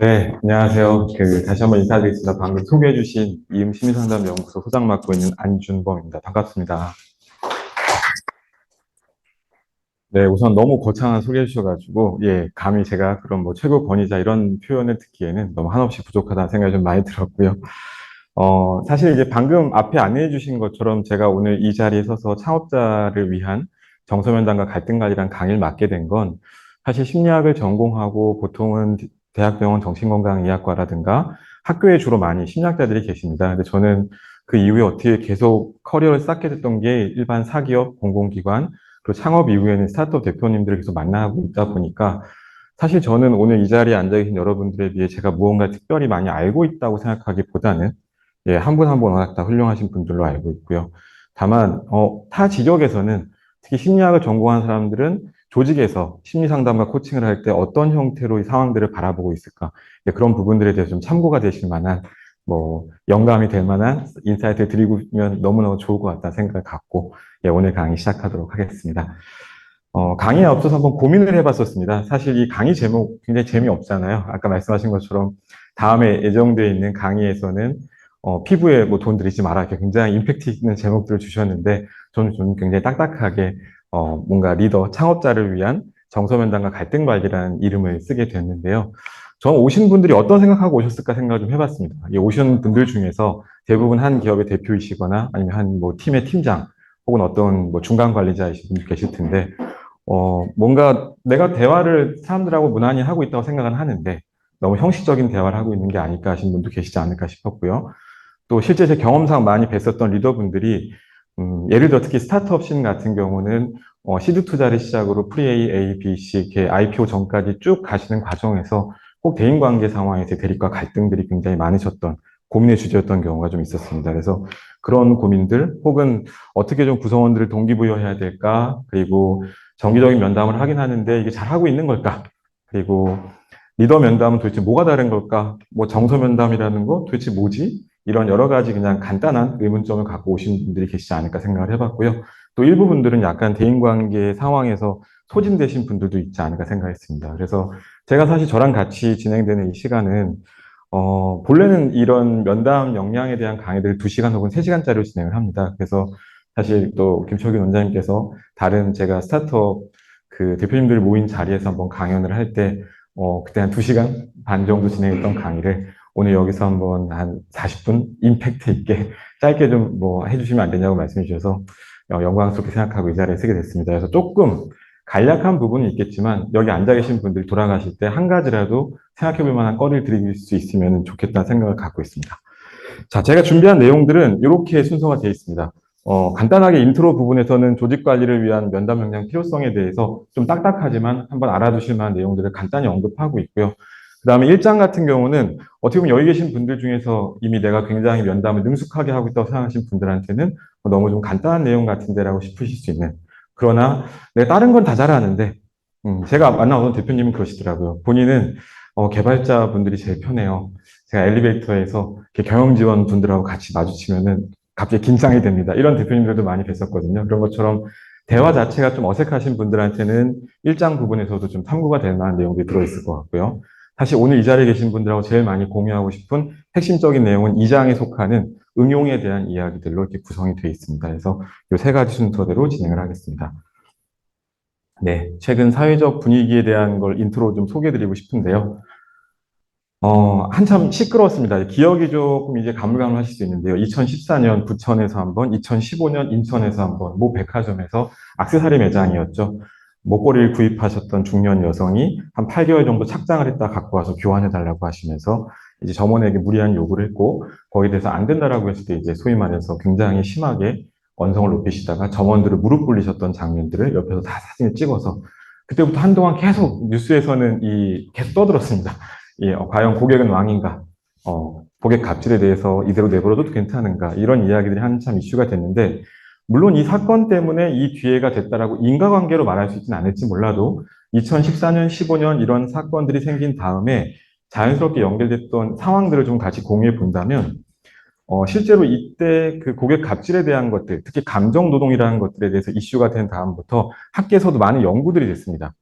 네, 안녕하세요. 다시 한번 인사드리겠습니다. 방금 소개해주신 이음심리상담연구소 소장 맡고 있는 안준범입니다. 반갑습니다. 네, 우선 너무 거창한 소개해 주셔가지고, 예, 감히 제가 그런 뭐 최고 권위자 이런 표현을 듣기에는 너무 한없이 부족하다는 생각이 좀 많이 들었고요. 사실 이제 방금 앞에 안내해 주신 것처럼 제가 오늘 이 자리에 서서 창업자를 위한 정서면담과 갈등관리란 강의를 맡게 된 건 사실 심리학을 전공하고 보통은 대학병원 정신건강의학과라든가 학교에 주로 많이 심리학자들이 계십니다. 근데 저는 그 이후에 어떻게 계속 커리어를 쌓게 됐던 게 일반 사기업, 공공기관, 그리고 창업 이후에는 스타트업 대표님들을 계속 만나고 있다 보니까 사실 저는 오늘 이 자리에 앉아 계신 여러분들에 비해 제가 무언가 특별히 많이 알고 있다고 생각하기보다는 예, 한 분 한 분 워낙 다 훌륭하신 분들로 알고 있고요. 다만, 타 지역에서는 특히 심리학을 전공한 사람들은 조직에서 심리 상담과 코칭을 할 때 어떤 형태로 이 상황들을 바라보고 있을까? 예, 그런 부분들에 대해서 좀 참고가 되실 만한, 뭐, 영감이 될 만한 인사이트를 드리면 너무너무 좋을 것 같다는 생각을 갖고, 예, 오늘 강의 시작하도록 하겠습니다. 강의에 앞서서 한번 고민을 해봤었습니다. 사실 이 강의 제목 굉장히 재미없잖아요. 아까 말씀하신 것처럼 다음에 예정되어 있는 강의에서는 피부에 뭐 돈 들이지 마라. 이렇게 굉장히 임팩트 있는 제목들을 주셨는데 저는 좀 굉장히 딱딱하게 뭔가 리더, 창업자를 위한 정서면담과 갈등관리라는 이름을 쓰게 됐는데요. 저는 오신 분들이 어떤 생각하고 오셨을까 생각을 좀 해봤습니다. 이 오신 분들 중에서 대부분 한 기업의 대표이시거나 아니면 한 뭐 팀의 팀장 혹은 어떤 뭐 중간 관리자이신 분들 계실 텐데 뭔가 내가 대화를 사람들하고 무난히 하고 있다고 생각은 하는데 너무 형식적인 대화를 하고 있는 게 아닐까 하신 분도 계시지 않을까 싶었고요. 또 실제 제 경험상 많이 뵀었던 리더분들이 예를 들어 특히 스타트업 씬 같은 경우는 시드 투자를 시작으로 프리 A, B, C 이렇게 IPO 전까지 쭉 가시는 과정에서 꼭 대인관계 상황에서 대립과 갈등들이 굉장히 많으셨던 고민의 주제였던 경우가 좀 있었습니다. 그래서 그런 고민들 혹은 어떻게 좀 구성원들을 동기부여해야 될까 그리고 정기적인 면담을 하긴 하는데 이게 잘하고 있는 걸까 그리고 리더 면담은 도대체 뭐가 다른 걸까 뭐 정서 면담이라는 거 도대체 뭐지 이런 여러 가지 그냥 간단한 의문점을 갖고 오신 분들이 계시지 않을까 생각을 해봤고요. 또 일부 분들은 약간 대인관계 상황에서 소진되신 분들도 있지 않을까 생각했습니다. 그래서 제가 사실 저랑 같이 진행되는 이 시간은 본래는 이런 면담 역량에 대한 강의들을 2시간 혹은 3시간짜리로 진행을 합니다. 그래서 사실 또 김철균 원장님께서 다른 제가 스타트업 그 대표님들 모인 자리에서 한번 강연을 할 때, 그때 한 2시간 반 정도 진행했던 강의를 오늘 여기서 한번 한 40분 임팩트 있게 짧게 좀 뭐 해주시면 안 되냐고 말씀해 주셔서 영광스럽게 생각하고 이 자리에 서게 됐습니다. 그래서 조금 간략한 부분이 있겠지만 여기 앉아 계신 분들이 돌아가실 때 한 가지라도 생각해 볼 만한 거리를 드릴 수 있으면 좋겠다는 생각을 갖고 있습니다. 자, 제가 준비한 내용들은 이렇게 순서가 되어 있습니다. 간단하게 인트로 부분에서는 조직 관리를 위한 면담 역량 필요성에 대해서 좀 딱딱하지만 한번 알아두실 만한 내용들을 간단히 언급하고 있고요. 그 다음에 1장 같은 경우는 어떻게 보면 여기 계신 분들 중에서 이미 내가 굉장히 면담을 능숙하게 하고 있다고 생각하신 분들한테는 너무 좀 간단한 내용 같은데라고 싶으실 수 있는. 그러나 내가 다른 건 다 잘하는데, 제가 만나본 대표님은 그러시더라고요. 본인은 개발자 분들이 제일 편해요. 제가 엘리베이터에서 이렇게 경영 지원 분들하고 같이 마주치면은 갑자기 긴장이 됩니다. 이런 대표님들도 많이 뵀었거든요. 그런 것처럼 대화 자체가 좀 어색하신 분들한테는 일장 부분에서도 좀 탐구가 될 만한 내용들이 들어있을 것 같고요. 사실 오늘 이 자리에 계신 분들하고 제일 많이 공유하고 싶은 핵심적인 내용은 2장에 속하는 응용에 대한 이야기들로 이렇게 구성이 되어 있습니다. 그래서 이 3가지 순서대로 진행을 하겠습니다. 네, 최근 사회적 분위기에 대한 걸 인트로 좀 소개해드리고 싶은데요. 한참 시끄러웠습니다. 기억이 조금 이제 가물가물하실 수 있는데요. 2014년 부천에서 한 번, 2015년 인천에서 한 번, 모 백화점에서 액세서리 매장이었죠. 목걸이를 구입하셨던 중년 여성이 한 8개월 정도 착장을 했다 갖고 와서 교환해달라고 하시면서 이제 점원에게 무리한 요구를 했고, 거기에 대해서 안 된다라고 했을 때 이제 소위 말해서 굉장히 심하게 언성을 높이시다가 점원들을 무릎 꿇리셨던 장면들을 옆에서 다 사진을 찍어서 그때부터 한동안 계속 뉴스에서는 계속 떠들었습니다. 예, 과연 고객은 왕인가? 고객 갑질에 대해서 이대로 내버려둬도 괜찮은가? 이런 이야기들이 한참 이슈가 됐는데, 물론 이 사건 때문에 이 기회가 됐다라고 인과관계로 말할 수 있지는 않을지 몰라도 2014년, 15년 이런 사건들이 생긴 다음에 자연스럽게 연결됐던 상황들을 좀 같이 공유해 본다면, 실제로 이때 그 고객 갑질에 대한 것들, 특히 감정 노동이라는 것들에 대해서 이슈가 된 다음부터 학계에서도 많은 연구들이 됐습니다.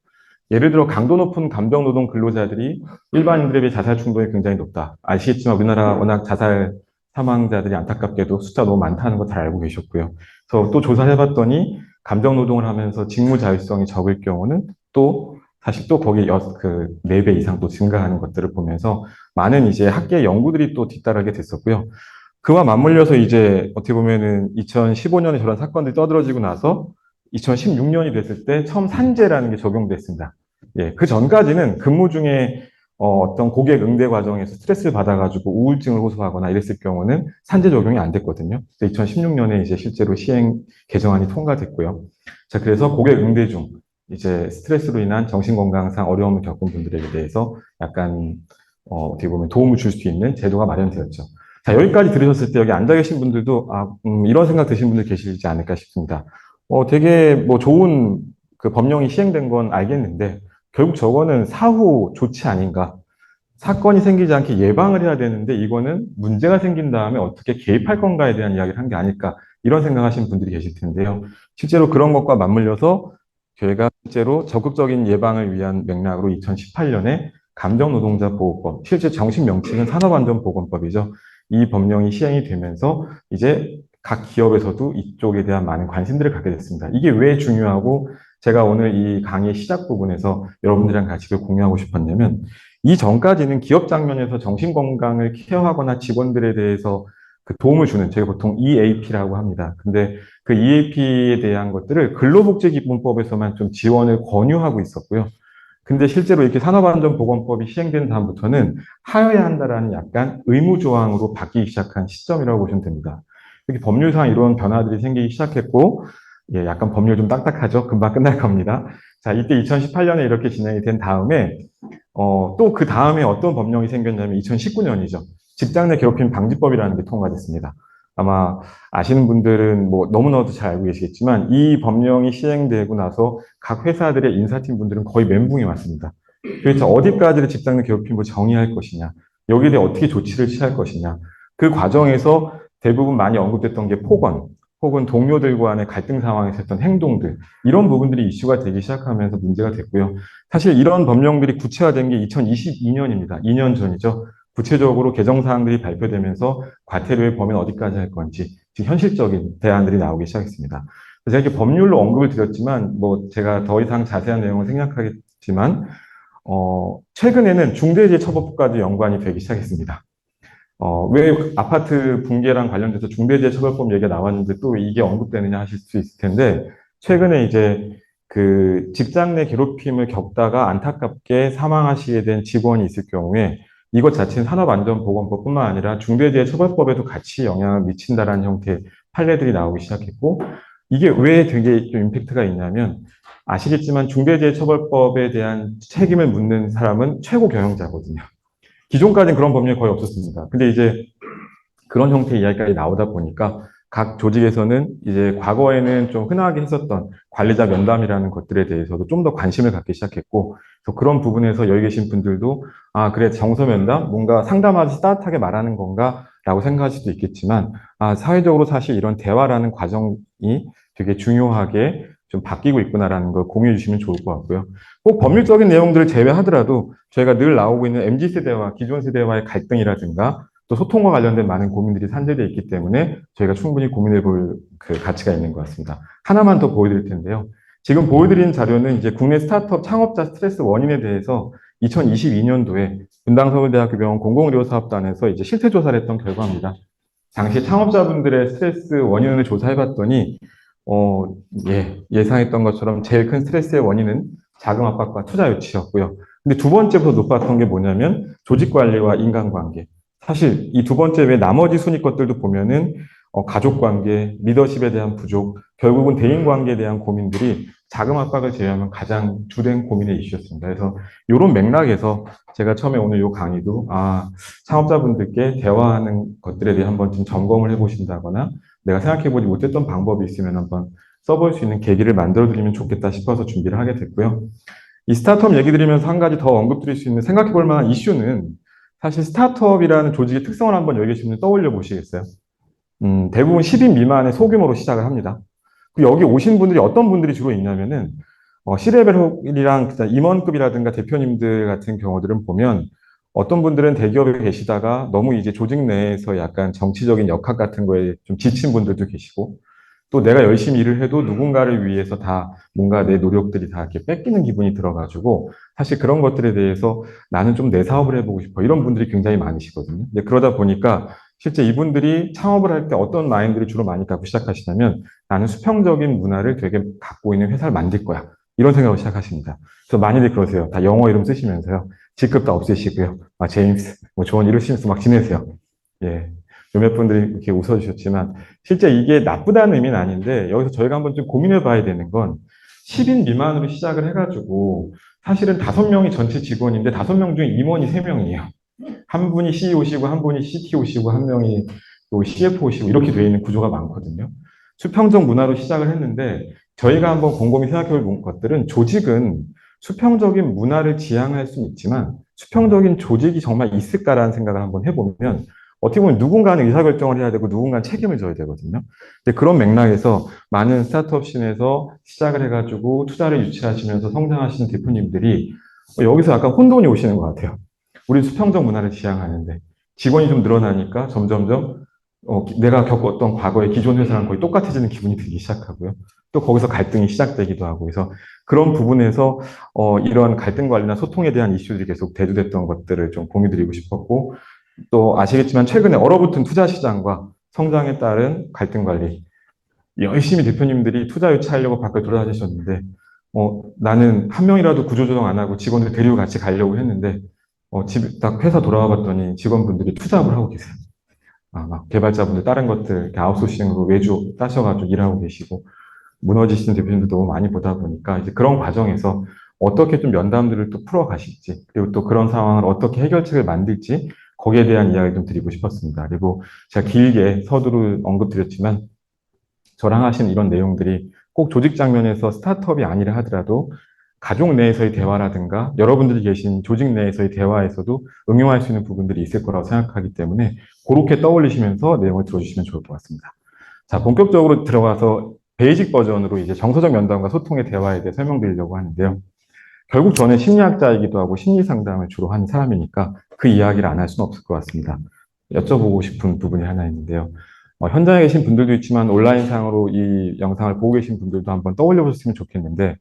예를 들어 강도 높은 감정 노동 근로자들이 일반인들에 비해 자살 충동이 굉장히 높다. 아시겠지만 우리나라 워낙 자살 사망자들이 안타깝게도 숫자 너무 많다는 거 잘 알고 계셨고요. 그래서 또 조사를 해봤더니 감정 노동을 하면서 직무 자율성이 적을 경우는 또 사실 또 거기에 그 4배 이상 또 증가하는 것들을 보면서 많은 이제 학계 연구들이 또 뒤따르게 됐었고요. 그와 맞물려서 이제 어떻게 보면은 2015년에 저런 사건들이 떠들어지고 나서 2016년이 됐을 때 처음 산재라는 게 적용됐습니다. 예, 그 전까지는 근무 중에 떤 고객 응대 과정에서 스트레스를 받아가지고 우울증을 호소하거나 이랬을 경우는 산재 적용이 안 됐거든요. 2016년에 이제 실제로 시행 개정안이 통과됐고요. 자, 그래서 고객 응대 중 이제 스트레스로 인한 정신건강상 어려움을 겪은 분들에게 대해서 약간 어떻게 보면 도움을 줄 수 있는 제도가 마련되었죠. 자, 여기까지 들으셨을 때 여기 앉아 계신 분들도 이런 생각 드신 분들 계시지 않을까 싶습니다. 되게 뭐 좋은 그 법령이 시행된 건 알겠는데 결국 저거는 사후 조치 아닌가? 사건이 생기지 않게 예방을 해야 되는데 이거는 문제가 생긴 다음에 어떻게 개입할 건가에 대한 이야기를 한 게 아닐까? 이런 생각하시는 분들이 계실 텐데요. 실제로 그런 것과 맞물려서 저희가 실제로 적극적인 예방을 위한 맥락으로 2018년에 감정노동자보호법, 실제 정식 명칭은 산업안전보건법이죠. 이 법령이 시행이 되면서 이제 각 기업에서도 이쪽에 대한 많은 관심들을 갖게 됐습니다. 이게 왜 중요하고 제가 오늘 이 강의 시작 부분에서 여러분들이랑 같이 공유하고 싶었냐면 이 전까지는 기업 장면에서 정신건강을 케어하거나 직원들에 대해서 그 도움을 주는, 저희가 보통 EAP라고 합니다. 근데 그 EAP에 대한 것들을 근로복지기본법에서만 좀 지원을 권유하고 있었고요. 근데 실제로 이렇게 산업안전보건법이 시행된 다음부터는 하여야 한다라는 약간 의무조항으로 바뀌기 시작한 시점이라고 보시면 됩니다. 이렇게 법률상 이런 변화들이 생기기 시작했고, 예, 약간 법률 좀 딱딱하죠? 금방 끝날 겁니다. 자, 이때 2018년에 이렇게 진행이 된 다음에, 또 그 다음에 어떤 법령이 생겼냐면 2019년이죠. 직장 내 괴롭힘 방지법이라는 게 통과됐습니다. 아마 아시는 분들은 뭐 너무나도 잘 알고 계시겠지만 이 법령이 시행되고 나서 각 회사들의 인사팀 분들은 거의 멘붕이 왔습니다. 그래서 어디까지를 직장 내 괴롭힘으로 정의할 것이냐, 여기에 대해 어떻게 조치를 취할 것이냐, 그 과정에서 대부분 많이 언급됐던 게 폭언, 혹은 동료들 간의 갈등 상황에서 했던 행동들, 이런 부분들이 이슈가 되기 시작하면서 문제가 됐고요. 사실 이런 법령들이 구체화된 게 2022년입니다. 2년 전이죠. 구체적으로 개정사항들이 발표되면서 과태료의 범위는 어디까지 할 건지 지금 현실적인 대안들이 나오기 시작했습니다. 그래서 이렇게 법률로 언급을 드렸지만 뭐 제가 더 이상 자세한 내용을 생략하겠지만 최근에는 중대재해처벌법과도 연관이 되기 시작했습니다. 왜 아파트 붕괴랑 관련돼서 중대재해처벌법 얘기가 나왔는데 또 이게 언급되느냐 하실 수 있을 텐데, 최근에 이제 그 직장 내 괴롭힘을 겪다가 안타깝게 사망하시게 된 직원이 있을 경우에 이것 자체는 산업안전보건법뿐만 아니라 중대재해처벌법에도 같이 영향을 미친다라는 형태의 판례들이 나오기 시작했고, 이게 왜 되게 좀 임팩트가 있냐면, 아시겠지만 중대재해처벌법에 대한 책임을 묻는 사람은 최고 경영자거든요. 기존까지는 그런 법률이 거의 없었습니다. 근데 이제 그런 형태의 이야기까지 나오다 보니까 각 조직에서는 이제 과거에는 좀 흔하게 했었던 관리자 면담이라는 것들에 대해서도 좀 더 관심을 갖기 시작했고, 그래서 그런 부분에서 여기 계신 분들도 그래, 정서 면담? 뭔가 상담하듯이 따뜻하게 말하는 건가? 라고 생각할 수도 있겠지만, 사회적으로 사실 이런 대화라는 과정이 되게 중요하게 좀 바뀌고 있구나라는 걸 공유해 주시면 좋을 것 같고요. 꼭 법률적인 내용들을 제외하더라도 저희가 늘 나오고 있는 MZ세대와 기존 세대와의 갈등이라든가 또 소통과 관련된 많은 고민들이 산재되어 있기 때문에 저희가 충분히 고민해 볼 그 가치가 있는 것 같습니다. 하나만 더 보여드릴 텐데요. 지금 보여드린 자료는 이제 국내 스타트업 창업자 스트레스 원인에 대해서 2022년도에 분당서울대학교 병원 공공의료사업단에서 이제 실태 조사를 했던 결과입니다. 당시 창업자분들의 스트레스 원인을 조사해봤더니 예상했던 것처럼 제일 큰 스트레스의 원인은 자금 압박과 투자 유치였고요. 근데 두 번째부터 높았던 게 뭐냐면 조직 관리와 인간관계. 사실 이 두 번째 외 나머지 순위 것들도 보면은 가족 관계, 리더십에 대한 부족, 결국은 대인 관계에 대한 고민들이 자금 압박을 제외하면 가장 주된 고민의 이슈였습니다. 그래서 이런 맥락에서 제가 처음에 오늘 이 강의도 창업자분들께 대화하는 것들에 대해 한번 좀 점검을 해보신다거나 내가 생각해보지 못했던 방법이 있으면 한번 써볼 수 있는 계기를 만들어드리면 좋겠다 싶어서 준비를 하게 됐고요. 이 스타트업 얘기 드리면서 한 가지 더 언급드릴 수 있는 생각해볼 만한 이슈는 사실 스타트업이라는 조직의 특성을 한번 여기 계신 분 떠올려 보시겠어요? 대부분 10인 미만의 소규모로 시작을 합니다. 여기 오신 분들이 어떤 분들이 주로 있냐면은 C레벨이랑 임원급이라든가 대표님들 같은 경우들은 보면 어떤 분들은 대기업에 계시다가 너무 이제 조직 내에서 약간 정치적인 역학 같은 거에 좀 지친 분들도 계시고 또 내가 열심히 일을 해도 누군가를 위해서 다 뭔가 내 노력들이 다 이렇게 뺏기는 기분이 들어가지고 사실 그런 것들에 대해서 나는 좀 내 사업을 해보고 싶어 이런 분들이 굉장히 많으시거든요. 근데 그러다 보니까 실제 이분들이 창업을 할 때 어떤 마인드를 주로 많이 갖고 시작하시냐면 나는 수평적인 문화를 되게 갖고 있는 회사를 만들 거야. 이런 생각을 시작하십니다. 그래서 많이들 그러세요. 다 영어 이름 쓰시면서요. 직급 다 없애시고요. 제임스, 뭐 조언 이러시면서 막 지내세요. 예. 몇몇 분들이 이렇게 웃어주셨지만 실제 이게 나쁘다는 의미는 아닌데 여기서 저희가 한번 좀 고민해 봐야 되는 건 10인 미만으로 시작을 해가지고 사실은 5명이 전체 직원인데 5명 중에 임원이 3명이에요. 한 분이 CEO시고 한 분이 CTO시고 한 명이 또 CFO시고 이렇게 되어 있는 구조가 많거든요. 수평적 문화로 시작을 했는데 저희가 한번 곰곰이 생각해 볼 것들은 조직은 수평적인 문화를 지향할 수는 있지만 수평적인 조직이 정말 있을까라는 생각을 한번 해보면 어떻게 보면 누군가는 의사결정을 해야 되고 누군가는 책임을 져야 되거든요. 근데 그런 맥락에서 많은 스타트업 씬에서 시작을 해가지고 투자를 유치하시면서 성장하시는 대표님들이 여기서 약간 혼돈이 오시는 것 같아요. 우리 수평적 문화를 지향하는데 직원이 좀 늘어나니까 점점점 내가 겪었던 과거의 기존 회사랑 거의 똑같아지는 기분이 들기 시작하고요. 또 거기서 갈등이 시작되기도 하고 그래서 그런 부분에서 이런 갈등 관리나 소통에 대한 이슈들이 계속 대두됐던 것들을 좀 공유드리고 싶었고 또 아시겠지만 최근에 얼어붙은 투자 시장과 성장에 따른 갈등 관리 열심히 대표님들이 투자 유치하려고 밖을 돌아다니셨는데 나는 한 명이라도 구조조정 안 하고 직원들 데리고 같이 가려고 했는데 집 딱 회사 돌아와 봤더니 직원분들이 투잡을 하고 계세요. 막 개발자분들 다른 것들 이렇게 아웃소싱으로 외주 따셔가지고 일하고 계시고 무너지시는 대표님들 너무 많이 보다 보니까 이제 그런 과정에서 어떻게 좀 면담들을 또 풀어가실지 그리고 또 그런 상황을 어떻게 해결책을 만들지 거기에 대한 이야기 좀 드리고 싶었습니다. 그리고 제가 길게 서두를 언급드렸지만 저랑 하신 이런 내용들이 꼭 조직 장면에서 스타트업이 아니라 하더라도 가족 내에서의 대화라든가 여러분들이 계신 조직 내에서의 대화에서도 응용할 수 있는 부분들이 있을 거라고 생각하기 때문에 그렇게 떠올리시면서 내용을 들어주시면 좋을 것 같습니다. 자, 본격적으로 들어가서 베이직 버전으로 이제 정서적 면담과 소통의 대화에 대해 설명드리려고 하는데요. 결국 저는 심리학자이기도 하고 심리 상담을 주로 하는 사람이니까 그 이야기를 안 할 수는 없을 것 같습니다. 여쭤보고 싶은 부분이 하나 있는데요. 현장에 계신 분들도 있지만 온라인상으로 이 영상을 보고 계신 분들도 한번 떠올려 보셨으면 좋겠는데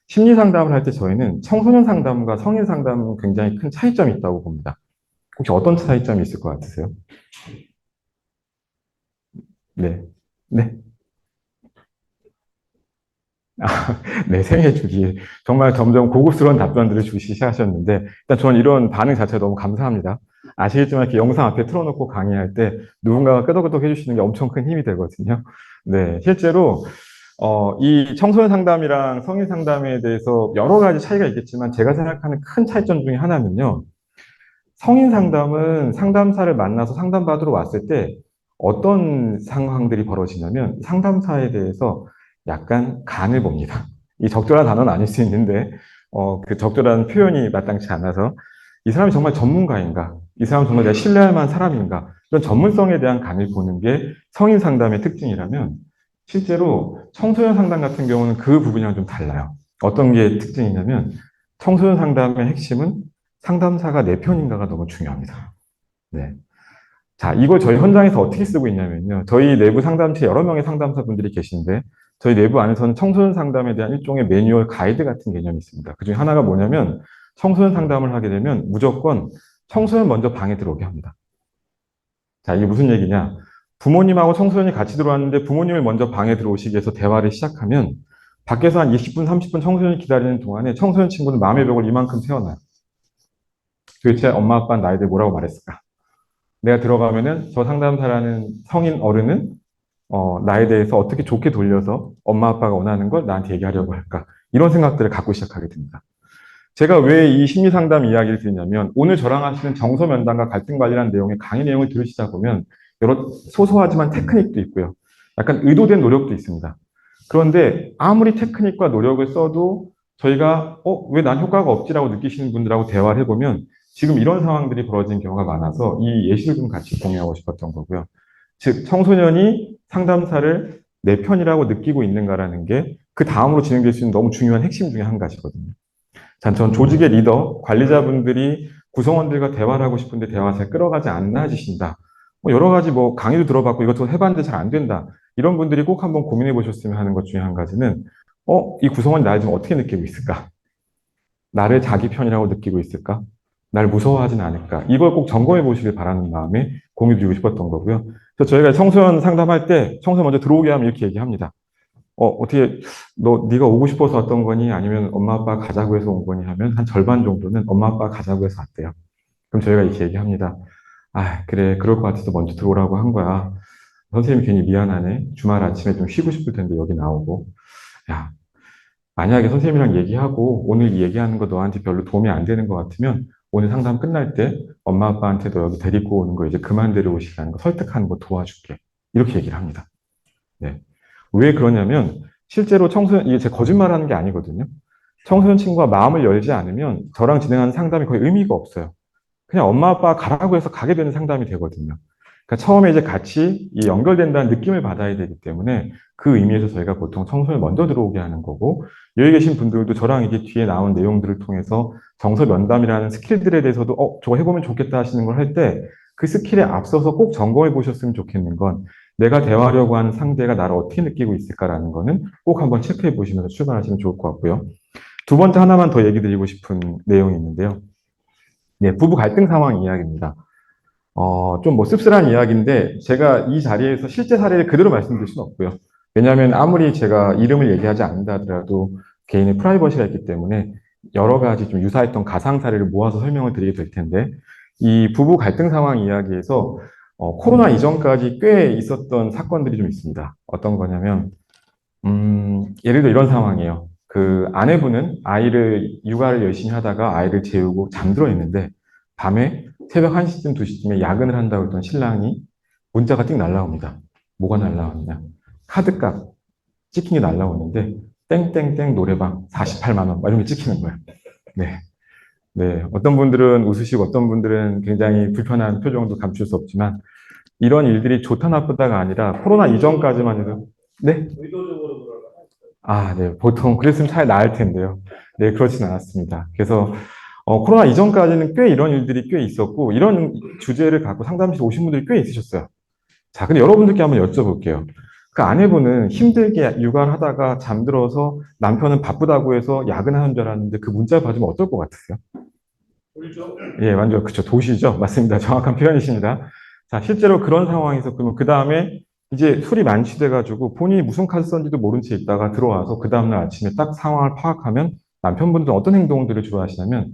심리 상담을 할 때 저희는 청소년 상담과 성인 상담은 굉장히 큰 차이점이 있다고 봅니다. 혹시 어떤 차이점이 있을 것 같으세요? 네. 네. 네, 생애 주기에 정말 점점 고급스러운 답변들을 주시기 시작하셨는데, 일단 저는 이런 반응 자체가 너무 감사합니다. 아시겠지만 이렇게 영상 앞에 틀어놓고 강의할 때 누군가가 끄덕끄덕 해주시는 게 엄청 큰 힘이 되거든요. 네, 실제로, 이 청소년 상담이랑 성인 상담에 대해서 여러 가지 차이가 있겠지만 제가 생각하는 큰 차이점 중에 하나는요, 성인 상담은 상담사를 만나서 상담받으러 왔을 때 어떤 상황들이 벌어지냐면 상담사에 대해서 약간 간을 봅니다. 이 적절한 단어는 아닐 수 있는데, 그 적절한 표현이 마땅치 않아서 이 사람이 정말 전문가인가? 이 사람은 정말 내가 신뢰할 만한 사람인가? 이런 전문성에 대한 간을 보는 게 성인 상담의 특징이라면 실제로 청소년 상담 같은 경우는 그 부분이랑 좀 달라요. 어떤 게 특징이냐면 청소년 상담의 핵심은 상담사가 내 편인가가 너무 중요합니다. 네. 자, 이걸 저희 현장에서 어떻게 쓰고 있냐면요. 저희 내부 상담실에 여러 명의 상담사분들이 계신데, 저희 내부 안에서는 청소년 상담에 대한 일종의 매뉴얼 가이드 같은 개념이 있습니다. 그 중에 하나가 뭐냐면, 청소년 상담을 하게 되면 무조건 청소년 먼저 방에 들어오게 합니다. 자, 이게 무슨 얘기냐. 부모님하고 청소년이 같이 들어왔는데 부모님을 먼저 방에 들어오시기 위해서 대화를 시작하면, 밖에서 한 20분, 30분 청소년이 기다리는 동안에 청소년 친구는 마음의 벽을 이만큼 세워놔요. 도대체 엄마 아빠는 나에 대해 뭐라고 말했을까? 내가 들어가면은 저 상담사라는 성인 어른은 나에 대해서 어떻게 좋게 돌려서 엄마 아빠가 원하는 걸 나한테 얘기하려고 할까? 이런 생각들을 갖고 시작하게 됩니다. 제가 왜 이 심리 상담 이야기를 드리냐면 오늘 저랑 하시는 정서 면담과 갈등 관리라는 내용의 강의 내용을 들으시다 보면 여러 소소하지만 테크닉도 있고요. 약간 의도된 노력도 있습니다. 그런데 아무리 테크닉과 노력을 써도 저희가 왜 난 효과가 없지라고 느끼시는 분들하고 대화를 해보면 지금 이런 상황들이 벌어진 경우가 많아서 이 예시를 좀 같이 공유하고 싶었던 거고요. 즉 청소년이 상담사를 내 편이라고 느끼고 있는가라는 게 그 다음으로 진행될 수 있는 너무 중요한 핵심 중에 한 가지거든요. 전 조직의 리더, 관리자분들이 구성원들과 대화를 하고 싶은데 대화가 잘 끌어가지 않아지신다. 뭐 여러 가지 뭐 강의도 들어봤고 이것저것 해봤는데 잘 안 된다. 이런 분들이 꼭 한번 고민해 보셨으면 하는 것 중에 한 가지는, 이 구성원이 나를 좀 어떻게 느끼고 있을까? 나를 자기 편이라고 느끼고 있을까? 날 무서워하진 않을까? 이걸 꼭 점검해 보시길 바라는 마음에 공유 드리고 싶었던 거고요. 그래서 저희가 청소년 상담할 때 청소년 먼저 들어오게 하면 이렇게 얘기합니다. 어떻게, 네가 오고 싶어서 왔던 거니? 아니면 엄마 아빠 가자고 해서 온 거니? 하면 한 절반 정도는 엄마 아빠 가자고 해서 왔대요. 그럼 저희가 이렇게 얘기합니다. 아, 그래. 그럴 것 같아서 먼저 들어오라고 한 거야. 선생님이 괜히 미안하네. 주말 아침에 좀 쉬고 싶을 텐데 여기 나오고. 야, 만약에 선생님이랑 얘기하고 오늘 이 얘기하는 거 너한테 별로 도움이 안 되는 것 같으면 오늘 상담 끝날 때 엄마 아빠한테 너 여기 데리고 오는 거 이제 그만 데려오시라는 거 설득하는 거 도와줄게. 이렇게 얘기를 합니다. 네. 왜 그러냐면 실제로 청소년, 이게 제 거짓말하는 게 아니거든요. 청소년 친구가 마음을 열지 않으면 저랑 진행하는 상담이 거의 의미가 없어요. 그냥 엄마 아빠 가라고 해서 가게 되는 상담이 되거든요. 그러니까 처음에 이제 같이 이 연결된다는 느낌을 받아야 되기 때문에 그 의미에서 저희가 보통 청소를 먼저 들어오게 하는 거고, 여기 계신 분들도 저랑 이게 뒤에 나온 내용들을 통해서 정서 면담이라는 스킬들에 대해서도 저거 해보면 좋겠다 하시는 걸 할 때 그 스킬에 앞서서 꼭 점검해 보셨으면 좋겠는 건, 내가 대화하려고 하는 상대가 나를 어떻게 느끼고 있을까라는 거는 꼭 한번 체크해 보시면서 출발하시면 좋을 것 같고요. 두 번째 하나만 더 얘기 드리고 싶은 내용이 있는데요. 네, 부부 갈등 상황 이야기입니다. 좀 뭐 씁쓸한 이야기인데 제가 이 자리에서 실제 사례를 그대로 말씀드릴 수는 없고요. 왜냐하면 아무리 제가 이름을 얘기하지 않는다 하더라도 개인의 프라이버시가 있기 때문에 여러 가지 좀 유사했던 가상 사례를 모아서 설명을 드리게 될 텐데, 이 부부 갈등 상황 이야기에서 코로나 이전까지 꽤 있었던 사건들이 좀 있습니다. 어떤 거냐면, 예를 들어 이런 상황이에요. 그 아내분은 육아를 열심히 하다가 아이를 재우고 잠들어 있는데 밤에 새벽 1시쯤, 2시쯤에 야근을 한다고 했던 신랑이 문자가 띡 날라옵니다. 뭐가 날라오느냐? 카드값 찍힌 게 날라오는데 땡땡땡 노래방 48만 원 이런 게 찍히는 거예요. 네. 네. 어떤 분들은 웃으시고 어떤 분들은 굉장히 불편한 표정도 감출 수 없지만, 이런 일들이 좋다 나쁘다가 아니라 코로나 이전까지만 해도. 네? 네. 보통 그랬으면 차라리 나을 텐데요. 네, 그렇진 않았습니다. 그래서 코로나 이전까지는 꽤 이런 일들이 꽤 있었고, 이런 주제를 갖고 상담실 오신 분들이 꽤 있으셨어요. 자, 근데 여러분들께 한번 여쭤볼게요. 그 아내분은 힘들게 육아를 하다가 잠들어서 남편은 바쁘다고 해서 야근하는 줄 알았는데 그 문자 받으면 어떨 것 같으세요? 예, 완전 그쵸. 도시죠. 맞습니다. 정확한 표현이십니다. 자, 실제로 그런 상황에서 그러면 그 다음에 이제 술이 만취돼가지고 본인이 무슨 카드 썼는지도 모른 채 있다가 들어와서 그 다음날 아침에 딱 상황을 파악하면 남편분들은 어떤 행동들을 주로 하시냐면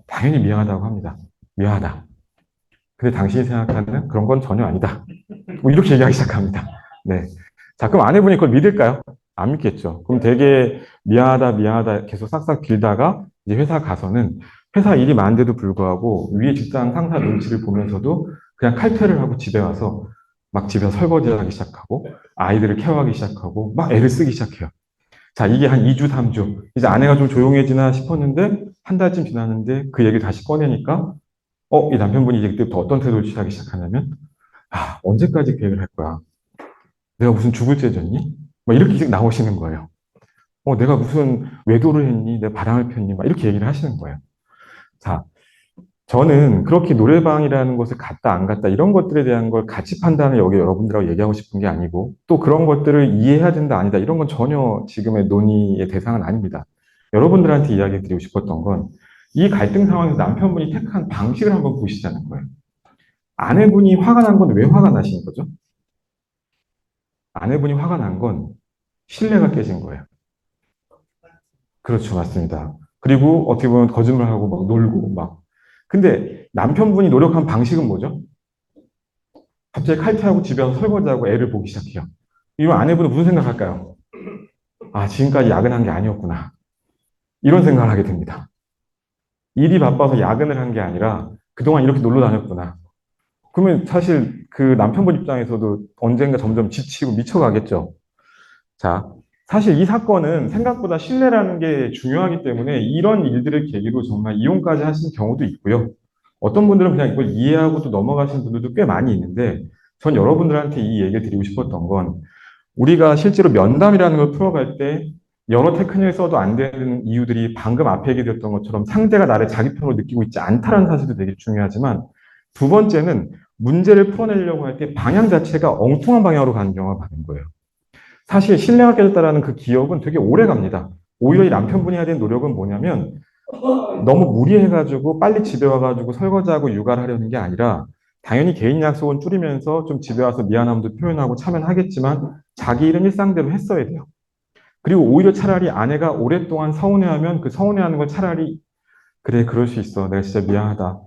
당연히 미안하다고 합니다. 미안하다. 근데 당신이 생각하는 그런 건 전혀 아니다. 뭐 이렇게 얘기하기 시작합니다. 네. 자, 그럼 아내분이 그걸 믿을까요? 안 믿겠죠. 그럼 되게 미안하다, 미안하다 계속 싹싹 빌다가 이제 회사 가서는 회사 일이 많은데도 불구하고 위에 직장 상사 눈치를 보면서도 그냥 칼퇴를 하고 집에 와서 막 집에서 설거지를 하기 시작하고 아이들을 케어하기 시작하고 막 애를 쓰기 시작해요. 자, 이게 한 2주, 3주. 이제 아내가 좀 조용해지나 싶었는데 한 달쯤 지났는데 그 얘기를 다시 꺼내니까 이 남편분이 이제 그때부터 어떤 태도를 취하기 시작하냐면, 언제까지 계획을 할 거야? 내가 무슨 죽을 죄졌니? 막 이렇게 계속 나오시는 거예요. 내가 무슨 외도를 했니? 내가 바람을 폈니? 막 이렇게 얘기를 하시는 거예요. 자, 저는 그렇게 노래방이라는 곳을 갔다 안 갔다 이런 것들에 대한 걸 가치 판단을 여기 여러분들하고 얘기하고 싶은 게 아니고, 또 그런 것들을 이해해야 된다 아니다 이런 건 전혀 지금의 논의의 대상은 아닙니다. 여러분들한테 이야기 드리고 싶었던 건, 이 갈등 상황에서 남편분이 택한 방식을 한번 보시자는 거예요. 아내분이 화가 난 건 왜 화가 나신 거죠? 아내분이 화가 난 건 신뢰가 깨진 거예요. 그렇죠, 맞습니다. 그리고 어떻게 보면 거짓말하고 막 놀고 막. 근데 남편분이 노력한 방식은 뭐죠? 갑자기 칼퇴하고 집에 와서 설거지하고 애를 보기 시작해요. 이러면 아내분은 무슨 생각할까요? 지금까지 야근한 게 아니었구나. 이런 생각을 하게 됩니다. 일이 바빠서 야근을 한 게 아니라 그동안 이렇게 놀러 다녔구나. 그러면 사실 그 남편분 입장에서도 언젠가 점점 지치고 미쳐가겠죠. 자, 사실 이 사건은 생각보다 신뢰라는 게 중요하기 때문에 이런 일들을 계기로 정말 이혼까지 하신 경우도 있고요. 어떤 분들은 그냥 이걸 이해하고 또 넘어가시는 분들도 꽤 많이 있는데, 전 여러분들한테 이 얘기를 드리고 싶었던 건, 우리가 실제로 면담이라는 걸 풀어갈 때 여러 테크닉을 써도 안 되는 이유들이 방금 앞에 얘기드렸던 것처럼 상대가 나를 자기 편으로 느끼고 있지 않다는 사실도 되게 중요하지만 두 번째는 문제를 풀어내려고 할 때 방향 자체가 엉뚱한 방향으로 가는 경우가 많은 거예요. 사실 신뢰가 깨졌다라는 그 기억은 되게 오래 갑니다. 오히려 이 남편분이 해야 되는 노력은 뭐냐면 너무 무리해가지고 빨리 집에 와가지고 설거지하고 육아를 하려는 게 아니라 당연히 개인 약속은 줄이면서 좀 집에 와서 미안함도 표현하고 참여하겠지만 자기 일은 일상대로 했어야 돼요. 그리고 오히려 차라리 아내가 오랫동안 서운해하면 그 서운해하는 걸 차라리 그래 그럴 수 있어 내가 진짜 미안하다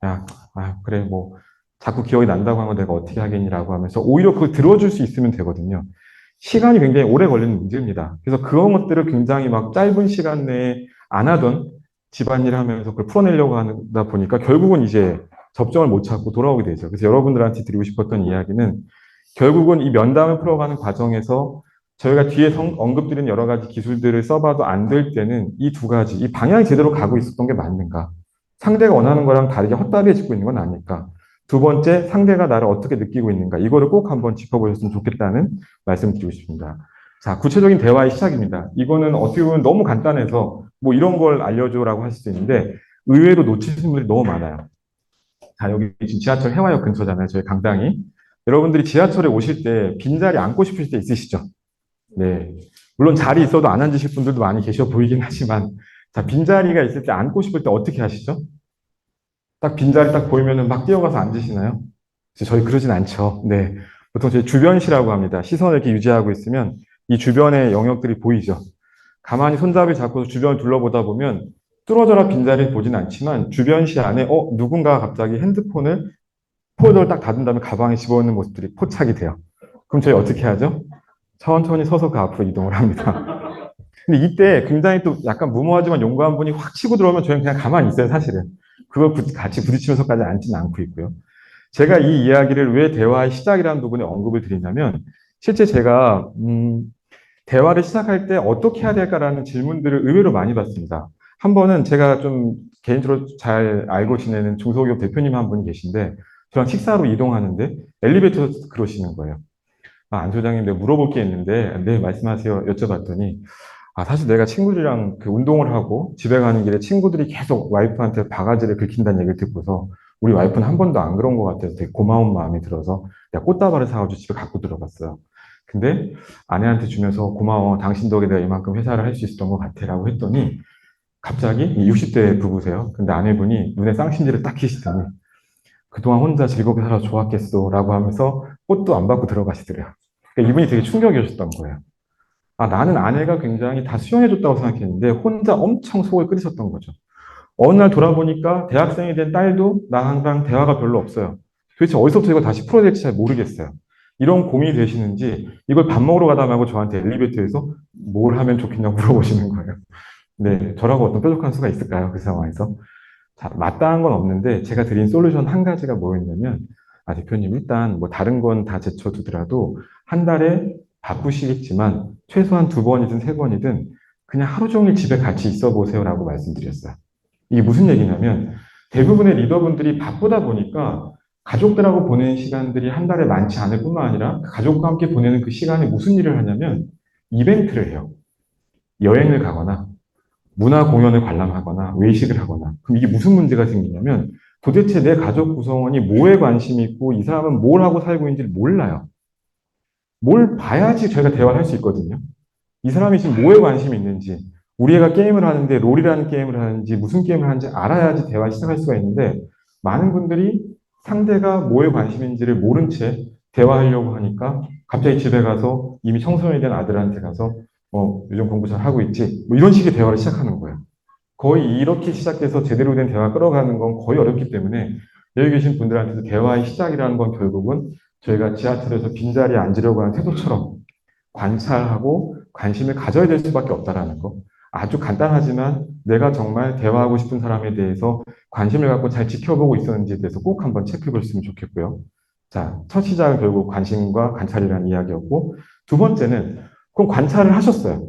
야 그래 뭐 자꾸 기억이 난다고 하면 내가 어떻게 하겠니라고 하면서 오히려 그걸 들어줄 수 있으면 되거든요. 시간이 굉장히 오래 걸리는 문제입니다. 그래서 그런 것들을 굉장히 막 짧은 시간 내에 안 하던 집안일 하면서 그걸 풀어내려고 하다 보니까 결국은 이제 접점을 못 찾고 돌아오게 되죠. 그래서 여러분들한테 드리고 싶었던 이야기는 결국은 이 면담을 풀어가는 과정에서 저희가 뒤에 언급드린 여러 가지 기술들을 써봐도 안 될 때는 이 두 가지, 이 방향이 제대로 가고 있었던 게 맞는가? 상대가 원하는 거랑 다르게 헛다리에 짚고 있는 건 아닐까? 두 번째, 상대가 나를 어떻게 느끼고 있는가? 이거를 꼭 한번 짚어보셨으면 좋겠다는 말씀 드리고 싶습니다. 자, 구체적인 대화의 시작입니다. 이거는 어떻게 보면 너무 간단해서 뭐 이런 걸 알려줘라고 할 수도 있는데 의외로 놓치시는 분들이 너무 많아요. 자, 여기 지금 지하철 해화역 근처잖아요. 저희 강당이. 여러분들이 지하철에 오실 때 빈자리 앉고 싶으실 때 있으시죠? 네. 물론 자리 있어도 안 앉으실 분들도 많이 계셔 보이긴 하지만, 자, 빈자리가 있을 때 앉고 싶을 때 어떻게 하시죠? 딱 빈자리 딱 보이면은 막 뛰어가서 앉으시나요? 저희 그러진 않죠. 네. 보통 저희 주변시라고 합니다. 시선을 이렇게 유지하고 있으면 이 주변의 영역들이 보이죠. 가만히 손잡이 잡고 주변을 둘러보다 보면 뚫어져라 빈자리를 보진 않지만 주변시 안에 누군가가 갑자기 핸드폰을 폴더를 딱 닫은 다음에 가방에 집어넣는 모습들이 포착이 돼요. 그럼 저희 어떻게 하죠? 천천히 서서 그 앞으로 이동을 합니다. 근데 이때 굉장히 또 약간 무모하지만 용감한 분이 확 치고 들어오면 저희는 그냥 가만히 있어요, 사실은. 그걸 같이 부딪히면서까지 앉지는 않고 있고요. 제가 이 이야기를 왜 대화의 시작이라는 부분에 언급을 드리냐면, 실제 제가, 대화를 시작할 때 어떻게 해야 될까라는 질문들을 의외로 많이 받습니다. 한 번은 제가 좀 개인적으로 잘 알고 지내는 중소기업 대표님 한 분이 계신데, 저랑 식사로 이동하는데 엘리베이터에서 그러시는 거예요. 안 소장님, 내가 물어볼 게 있는데, 네, 말씀하세요. 여쭤봤더니, 사실 내가 친구들이랑 그 운동을 하고 집에 가는 길에 친구들이 계속 와이프한테 바가지를 긁힌다는 얘기를 듣고서 우리 와이프는 한 번도 안 그런 것 같아서 되게 고마운 마음이 들어서 내가 꽃다발을 사가지고 집에 갖고 들어갔어요. 근데 아내한테 주면서 고마워. 당신 덕에 내가 이만큼 회사를 할 수 있었던 것 같아라고 했더니 갑자기 60대 부부세요. 근데 아내분이 눈에 쌍심지를 딱 키시더니 그동안 혼자 즐겁게 살아 좋았겠어 라고 하면서 꽃도 안 받고 들어가시더래요. 그러니까 이분이 되게 충격이셨던 거예요. 나는 아내가 굉장히 다 수용해줬다고 생각했는데 혼자 엄청 속을 끓이셨던 거죠. 어느 날 돌아보니까 대학생이 된 딸도 나랑 대화가 별로 없어요. 도대체 어디서부터 이걸 다시 풀어야 될지 잘 모르겠어요. 이런 고민이 되시는지 이걸 밥 먹으러 가다 말고 저한테 엘리베이터에서 뭘 하면 좋겠냐고 물어보시는 거예요. 네, 저라고 어떤 뾰족한 수가 있을까요? 그 상황에서. 자, 마땅한 건 없는데 제가 드린 솔루션 한 가지가 뭐였냐면 대표님 일단 뭐 다른 건 다 제쳐두더라도 한 달에 바쁘시겠지만 최소한 두 번이든 세 번이든 그냥 하루 종일 집에 같이 있어 보세요라고 말씀드렸어요. 이게 무슨 얘기냐면 대부분의 리더분들이 바쁘다 보니까 가족들하고 보내는 시간들이 한 달에 많지 않을 뿐만 아니라 가족과 함께 보내는 그 시간에 무슨 일을 하냐면 이벤트를 해요. 여행을 가거나 문화 공연을 관람하거나 외식을 하거나 그럼 이게 무슨 문제가 생기냐면 도대체 내 가족 구성원이 뭐에 관심이 있고 이 사람은 뭘 하고 살고 있는지 몰라요. 뭘 봐야지 저희가 대화를 할 수 있거든요. 이 사람이 지금 뭐에 관심이 있는지 우리 애가 게임을 하는데 롤이라는 게임을 하는지 무슨 게임을 하는지 알아야지 대화 시작할 수가 있는데 많은 분들이 상대가 뭐에 관심인지를 모른 채 대화하려고 하니까 갑자기 집에 가서 이미 청소년이 된 아들한테 가서 요즘 공부 잘 하고 있지? 뭐 이런 식의 대화를 시작하는 거예요. 거의 이렇게 시작해서 제대로 된 대화 끌어가는 건 거의 어렵기 때문에 여기 계신 분들한테도 대화의 시작이라는 건 결국은 저희가 지하철에서 빈자리에 앉으려고 하는 태도처럼 관찰하고 관심을 가져야 될 수밖에 없다라는 거. 아주 간단하지만 내가 정말 대화하고 싶은 사람에 대해서 관심을 갖고 잘 지켜보고 있었는지에 대해서 꼭 한번 체크해 보셨으면 좋겠고요. 자, 첫 시작은 결국 관심과 관찰이라는 이야기였고, 두 번째는 그럼 관찰을 하셨어요.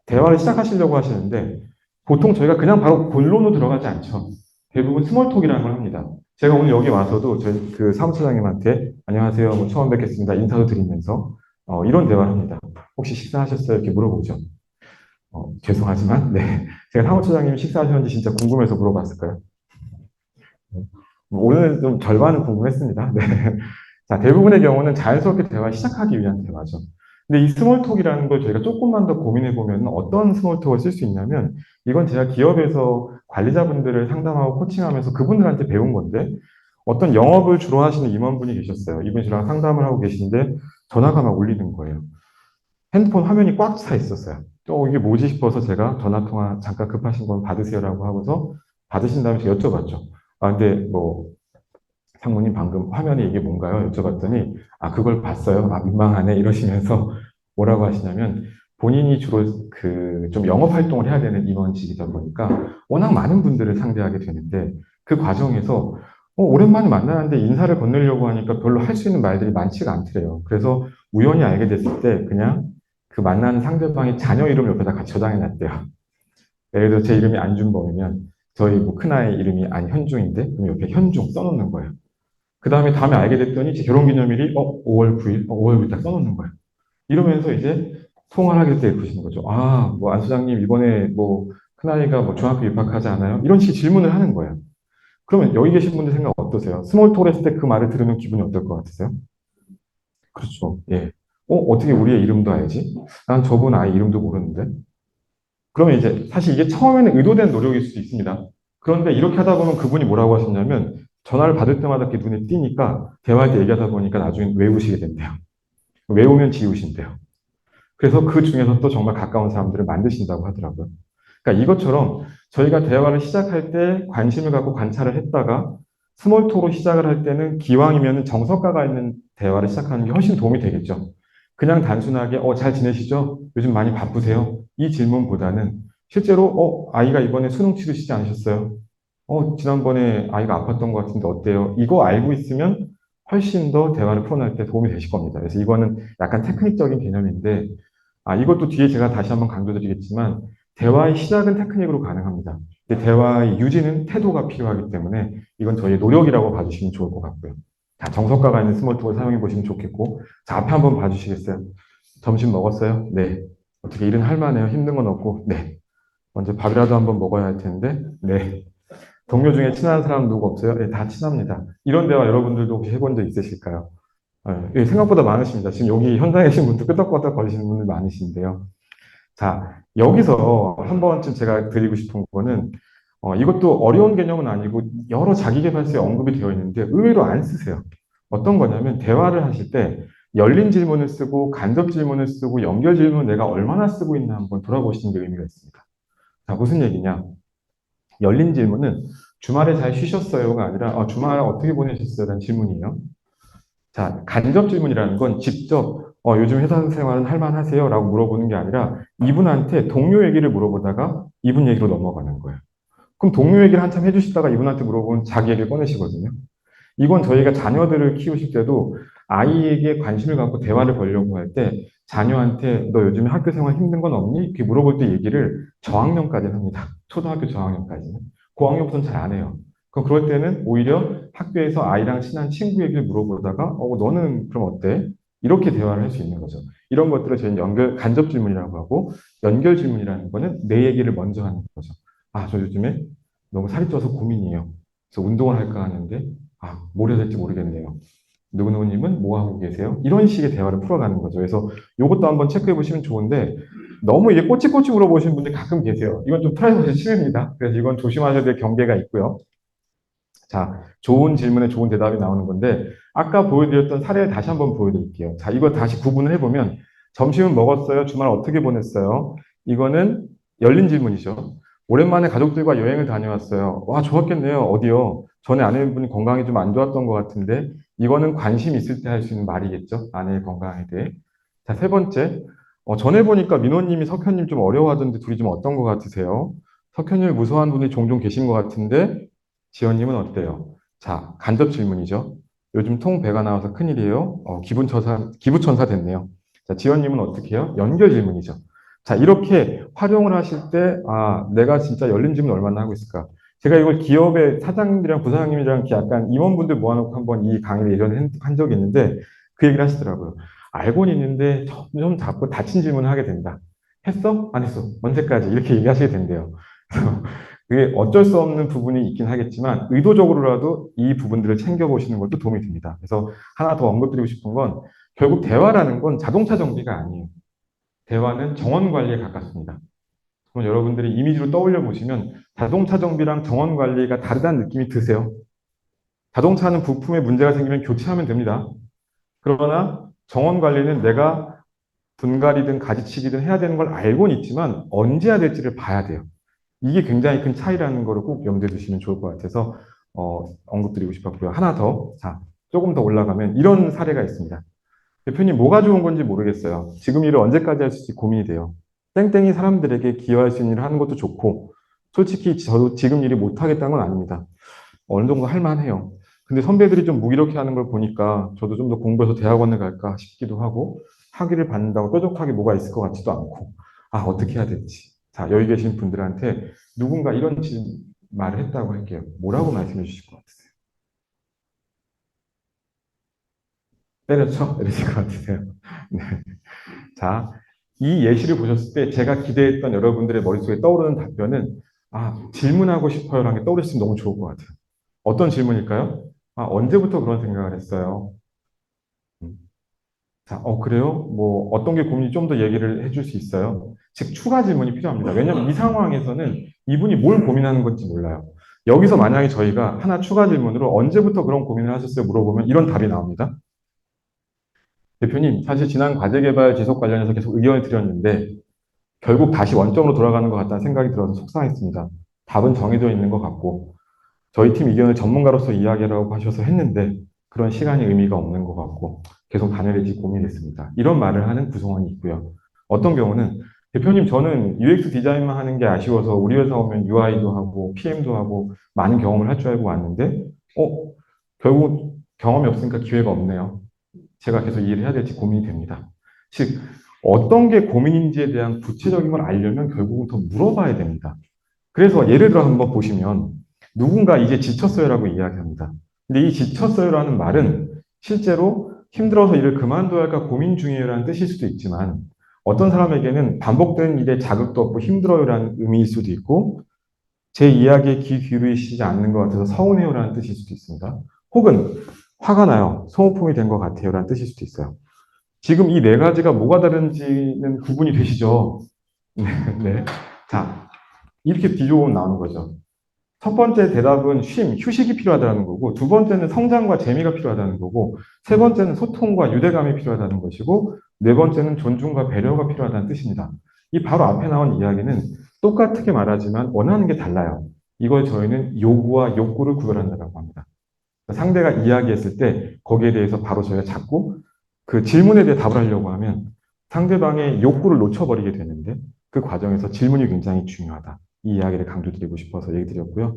대화를 시작하시려고 하시는데 보통 저희가 그냥 바로 본론으로 들어가지 않죠. 대부분 스몰톡이라는 걸 합니다. 제가 오늘 여기 와서도 저희 그 사무처장님한테 안녕하세요, 뭐 처음 뵙겠습니다 인사도 드리면서 이런 대화를 합니다. 혹시 식사하셨어요? 이렇게 물어보죠. 죄송하지만, 네. 제가 사무처장님이 식사하셨는지 진짜 궁금해서 물어봤을까요? 네. 오늘 좀 절반은 궁금했습니다. 네. 자, 대부분의 경우는 자연스럽게 대화 시작하기 위한 대화죠. 근데 이 스몰톡이라는 걸 저희가 조금만 더 고민해 보면 어떤 스몰톡을 쓸 수 있냐면 이건 제가 기업에서 관리자분들을 상담하고 코칭하면서 그분들한테 배운 건데 어떤 영업을 주로 하시는 임원분이 계셨어요. 이분이 저랑 상담을 하고 계신데 전화가 막 울리는 거예요. 핸드폰 화면이 꽉 차 있었어요. 또 이게 뭐지 싶어서 제가 전화 통화 잠깐 급하신 건 받으세요라고 하고서 받으신 다음에 제가 여쭤봤죠. 아, 근데 뭐 상무님 방금 화면에 이게 뭔가요? 여쭤봤더니 아 그걸 봤어요. 아 민망하네 이러시면서 뭐라고 하시냐면 본인이 주로 그 좀 영업 활동을 해야 되는 임원직이다 보니까 워낙 많은 분들을 상대하게 되는데 그 과정에서 오랜만에 만나는데 인사를 건네려고 하니까 별로 할 수 있는 말들이 많지가 않더래요. 그래서 우연히 알게 됐을 때 그냥 그 만나는 상대방의 자녀 이름을 옆에다 같이 저장해 놨대요. 예를 들어 제 이름이 안준범이면 저희 뭐 큰아이 이름이 안현중인데 그럼 옆에 현중 써놓는 거예요. 그 다음에 다음에 알게 됐더니 제 결혼기념일이 5월 9일, 5월 9일 딱 써놓는 거예요. 이러면서 이제 통화를 하게 되시는 거죠. 아, 뭐 안 소장님 이번에 뭐 큰아이가 뭐 중학교 입학하지 않아요? 이런 식의 질문을 하는 거예요. 그러면 여기 계신 분들 생각 어떠세요? 스몰 톡 했을 때 그 말을 들으면 기분이 어떨 것 같으세요? 그렇죠. 예. 어떻게 우리의 이름도 알지? 난 저분 아이 이름도 모르는데. 그러면 이제 사실 이게 처음에는 의도된 노력일 수도 있습니다. 그런데 이렇게 하다 보면 그분이 뭐라고 하셨냐면 전화를 받을 때마다 이렇게 눈에 띄니까 대화할 때 얘기하다 보니까 나중에 외우시게 된대요. 외우면 지우신대요. 그래서 그 중에서 또 정말 가까운 사람들을 만드신다고 하더라고요. 그러니까 이것처럼 저희가 대화를 시작할 때 관심을 갖고 관찰을 했다가 스몰톡으로 시작을 할 때는 기왕이면 정석가가 있는 대화를 시작하는 게 훨씬 도움이 되겠죠. 그냥 단순하게 잘 지내시죠? 요즘 많이 바쁘세요? 이 질문보다는 실제로 아이가 이번에 수능 치르시지 않으셨어요? 지난번에 아이가 아팠던 것 같은데 어때요? 이거 알고 있으면 훨씬 더 대화를 풀어낼 때 도움이 되실 겁니다. 그래서 이거는 약간 테크닉적인 개념인데 이것도 뒤에 제가 다시 한번 강조드리겠지만, 대화의 시작은 테크닉으로 가능합니다. 근데 대화의 유지는 태도가 필요하기 때문에 이건 저희의 노력이라고 봐주시면 좋을 것 같고요. 자, 정석가가 있는 스몰톡을 사용해 보시면 좋겠고, 자, 앞에 한번 봐주시겠어요? 점심 먹었어요? 네. 어떻게 일은 할 만해요? 힘든 건 없고? 네. 먼저 밥이라도 한번 먹어야 할 텐데? 네. 동료 중에 친한 사람 누구 없어요? 네, 다 친합니다. 이런 대화 여러분들도 혹시 해본 적 있으실까요? 예, 생각보다 많으십니다. 지금 여기 현장에 계신 분들 끄덕끄덕 거리시는 분들 많으신데요. 자, 여기서 한 번쯤 제가 드리고 싶은 거는, 이것도 어려운 개념은 아니고 여러 자기계발서에 언급이 되어 있는데 의외로 안 쓰세요. 어떤 거냐면 대화를 하실 때 열린 질문을 쓰고 간접 질문을 쓰고 연결 질문을 내가 얼마나 쓰고 있나 한번 돌아보시는 게 의미가 있습니다. 자, 무슨 얘기냐? 열린 질문은 주말에 잘 쉬셨어요가 아니라 주말 어떻게 보내셨어요? 라는 질문이에요. 자, 간접 질문이라는 건 직접 요즘 회사 생활은 할 만하세요? 라고 물어보는 게 아니라 이분한테 동료 얘기를 물어보다가 이분 얘기로 넘어가는 거예요. 그럼 동료 얘기를 한참 해주시다가 이분한테 물어보면 자기 얘기를 꺼내시거든요. 이건 저희가 자녀들을 키우실 때도 아이에게 관심을 갖고 대화를 걸려고 할 때 자녀한테 너 요즘에 학교 생활 힘든 건 없니? 이렇게 물어볼 때 얘기를 저학년까지 합니다. 초등학교 저학년까지는. 고학년부터는 잘 안 해요. 그럼 그럴 때는 오히려 학교에서 아이랑 친한 친구 얘기를 물어보다가 너는 그럼 어때? 이렇게 대화를 할 수 있는 거죠. 이런 것들을 저희는 간접 질문이라고 하고 연결 질문이라는 거는 내 얘기를 먼저 하는 거죠. 아, 저 요즘에 너무 살이 쪄서 고민이에요. 그래서 운동을 할까 하는데 뭘 해야 될지 모르겠네요. 누구누구님은 뭐 하고 계세요? 이런 식의 대화를 풀어가는 거죠. 그래서 이것도 한번 체크해 보시면 좋은데 너무 이게 꼬치꼬치 물어보시는 분들이 가끔 계세요. 이건 좀 프라이버시 침해입니다. 그래서 이건 조심하셔야 될 경계가 있고요. 자, 좋은 질문에 좋은 대답이 나오는 건데 아까 보여드렸던 사례를 다시 한번 보여드릴게요. 자, 이거 다시 구분을 해보면 점심은 먹었어요? 주말 어떻게 보냈어요? 이거는 열린 질문이죠. 오랜만에 가족들과 여행을 다녀왔어요. 와, 좋았겠네요. 어디요? 전에 아내분이 건강이 좀 안 좋았던 것 같은데 이거는 관심 있을 때 할 수 있는 말이겠죠. 아내의 건강에 대해. 자, 세 번째. 전에 보니까 민호님이 석현님 좀 어려워하던데 둘이 좀 어떤 것 같으세요? 석현님을 무서워하는 분이 종종 계신 것 같은데 지연님은 어때요? 자, 간접 질문이죠. 요즘 통 배가 나와서 큰일이에요. 기부천사 됐네요. 자, 지연님은 어떻게 해요? 연결 질문이죠. 자, 이렇게 활용을 하실 때, 내가 진짜 열린 질문 얼마나 하고 있을까? 제가 이걸 기업의 사장님들이랑 부사장님이랑 이렇게 약간 임원분들 모아놓고 한번 이 강의를 예전에 한 적이 있는데 그 얘기를 하시더라고요. 알고는 있는데 점점 자꾸 닫힌 질문을 하게 된다. 했어? 안 했어? 언제까지? 이렇게 얘기하시게 된대요. 그래서 그게 어쩔 수 없는 부분이 있긴 하겠지만 의도적으로라도 이 부분들을 챙겨보시는 것도 도움이 됩니다. 그래서 하나 더 언급드리고 싶은 건 결국 대화라는 건 자동차 정비가 아니에요. 대화는 정원 관리에 가깝습니다. 그럼 여러분들이 이미지로 떠올려 보시면 자동차 정비랑 정원 관리가 다르다는 느낌이 드세요. 자동차는 부품에 문제가 생기면 교체하면 됩니다. 그러나 정원 관리는 내가 분갈이든 가지치기든 해야 되는 걸 알고는 있지만 언제 해야 될지를 봐야 돼요. 이게 굉장히 큰 차이라는 거를 꼭 염두에 두시면 좋을 것 같아서 언급드리고 싶었고요. 하나 더, 자, 조금 더 올라가면 이런 사례가 있습니다. 대표님 뭐가 좋은 건지 모르겠어요. 지금 일을 언제까지 할 수 있을지 고민이 돼요. 땡땡이 사람들에게 기여할 수 있는 일을 하는 것도 좋고 솔직히 저도 지금 일이 못하겠다는 건 아닙니다. 어느 정도 할 만해요. 근데 선배들이 좀 무기력해 하는 걸 보니까 저도 좀 더 공부해서 대학원을 갈까 싶기도 하고 학위를 받는다고 뾰족하게 뭐가 있을 것 같지도 않고 아, 어떻게 해야 될지. 자, 여기 계신 분들한테 누군가 이런 말을 했다고 할게요. 뭐라고 말씀해 주실 것 같으세요? 때려쳐? 이러실 것 같으세요? 네. 자, 이 예시를 보셨을 때 제가 기대했던 여러분들의 머릿속에 떠오르는 답변은 아, 질문하고 싶어요라는 게 떠오르시면 너무 좋을 것 같아요. 어떤 질문일까요? 아, 언제부터 그런 생각을 했어요? 음. 자, 그래요? 뭐, 어떤 게 고민이 좀 더 얘기를 해줄 수 있어요? 즉, 추가 질문이 필요합니다. 왜냐하면 이 상황에서는 이분이 뭘 고민하는 건지 몰라요. 여기서 만약에 저희가 하나 추가 질문으로 언제부터 그런 고민을 하셨어요? 물어보면 이런 답이 나옵니다. 대표님, 사실 지난 과제 개발 지속 관련해서 계속 의견을 드렸는데 결국 다시 원점으로 돌아가는 것 같다는 생각이 들어서 속상했습니다. 답은 정해져 있는 것 같고 저희 팀 의견을 전문가로서 이야기하라고 하셔서 했는데 그런 시간이 의미가 없는 것 같고 계속 단열해지 고민했습니다. 이런 말을 하는 구성원이 있고요. 어떤 경우는 대표님 저는 UX 디자인만 하는 게 아쉬워서 우리 회사 오면 UI도 하고 PM도 하고 많은 경험을 할 줄 알고 왔는데 결국 경험이 없으니까 기회가 없네요. 제가 계속 이 일을 해야 될지 고민이 됩니다. 즉 어떤 게 고민인지에 대한 구체적인 걸 알려면 결국은 더 물어봐야 됩니다. 그래서 예를 들어 한번 보시면 누군가 이제 지쳤어요라고 이야기합니다. 근데 이 지쳤어요라는 말은 실제로 힘들어서 일을 그만둬야 할까 고민 중이에요라는 뜻일 수도 있지만 어떤 사람에게는 반복되는 일에 자극도 없고 힘들어요라는 의미일 수도 있고 제 이야기에 귀 기울이시지 않는 것 같아서 서운해요라는 뜻일 수도 있습니다. 혹은 화가 나요. 소모품이 된 것 같아요라는 뜻일 수도 있어요. 지금 이 네 가지가 뭐가 다른지는 구분이 되시죠? 네. 네. 자, 이렇게 뒤져보면 나오는 거죠. 첫 번째 대답은 휴식이 필요하다는 거고, 두 번째는 성장과 재미가 필요하다는 거고, 세 번째는 소통과 유대감이 필요하다는 것이고, 네 번째는 존중과 배려가 필요하다는 뜻입니다. 이 바로 앞에 나온 이야기는 똑같게 말하지만 원하는 게 달라요. 이걸 저희는 요구와 욕구를 구별한다고 합니다. 상대가 이야기했을 때 거기에 대해서 바로 저희가 잡고 그 질문에 대해 답을 하려고 하면 상대방의 욕구를 놓쳐버리게 되는데 그 과정에서 질문이 굉장히 중요하다. 이 이야기를 강조드리고 싶어서 얘기 드렸고요.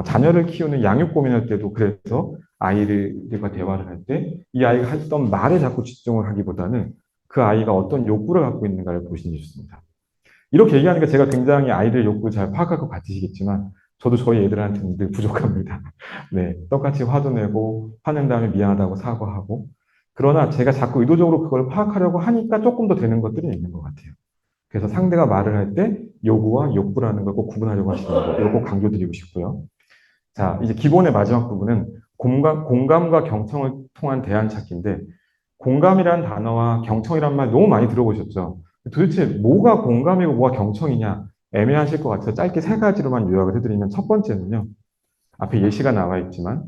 자녀를 키우는 양육 고민할 때도 그래서 아이들과 대화를 할 때 이 아이가 했던 말에 자꾸 집중을 하기보다는 그 아이가 어떤 욕구를 갖고 있는가를 보시는 게 좋습니다. 이렇게 얘기하니까 제가 굉장히 아이들 욕구 잘 파악할 것 같으시겠지만 저도 저희 애들한테는 늘 부족합니다. 네, 똑같이 화도 내고 화낸 다음에 미안하다고 사과하고 그러나 제가 자꾸 의도적으로 그걸 파악하려고 하니까 조금 더 되는 것들이 있는 것 같아요. 그래서 상대가 말을 할 때 요구와 욕구라는 걸 꼭 구분하려고 하시는 거, 이거 꼭 강조드리고 싶고요. 자, 이제 기본의 마지막 부분은 공감과 경청을 통한 대안 찾기인데 공감이란 단어와 경청이란 말 너무 많이 들어보셨죠? 도대체 뭐가 공감이고 뭐가 경청이냐 애매하실 것 같아서 짧게 세 가지로만 요약을 해드리면 첫 번째는요. 앞에 예시가 나와 있지만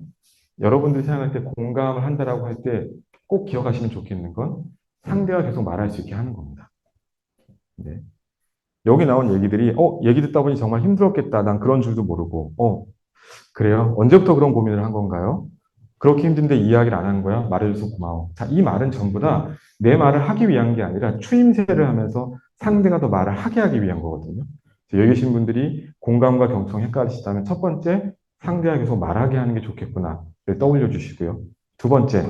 여러분들이 생각할 때 공감을 한다라고 할 때 꼭 기억하시면 좋겠는 건 상대가 계속 말할 수 있게 하는 겁니다. 네. 여기 나온 얘기들이 얘기 듣다 보니 정말 힘들었겠다. 난 그런 줄도 모르고 그래요? 언제부터 그런 고민을 한 건가요? 그렇게 힘든데 이야기를 안 하는 거야? 말해줘서 고마워. 자, 이 말은 전부 다 내 말을 하기 위한 게 아니라 추임새를 하면서 상대가 더 말을 하게 하기 위한 거거든요. 여기 계신 분들이 공감과 경청 헷갈리시다면 첫 번째, 상대가 계속 말하게 하는 게 좋겠구나. 떠올려 주시고요. 두 번째,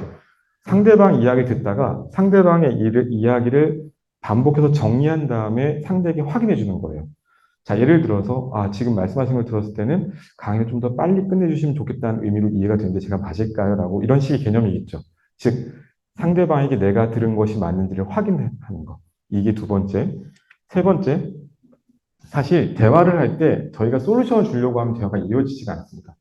상대방 이야기 듣다가 상대방의 이야기를 반복해서 정리한 다음에 상대에게 확인해 주는 거예요. 자, 예를 들어서, 지금 말씀하신 걸 들었을 때는 강의를 좀 더 빨리 끝내주시면 좋겠다는 의미로 이해가 되는데 제가 맞을까요? 라고 이런 식의 개념이겠죠. 즉, 상대방에게 내가 들은 것이 맞는지를 확인하는 거. 이게 두 번째. 세 번째, 사실 대화를 할 때 저희가 솔루션을 주려고 하면 대화가 이어지지가 않습니다.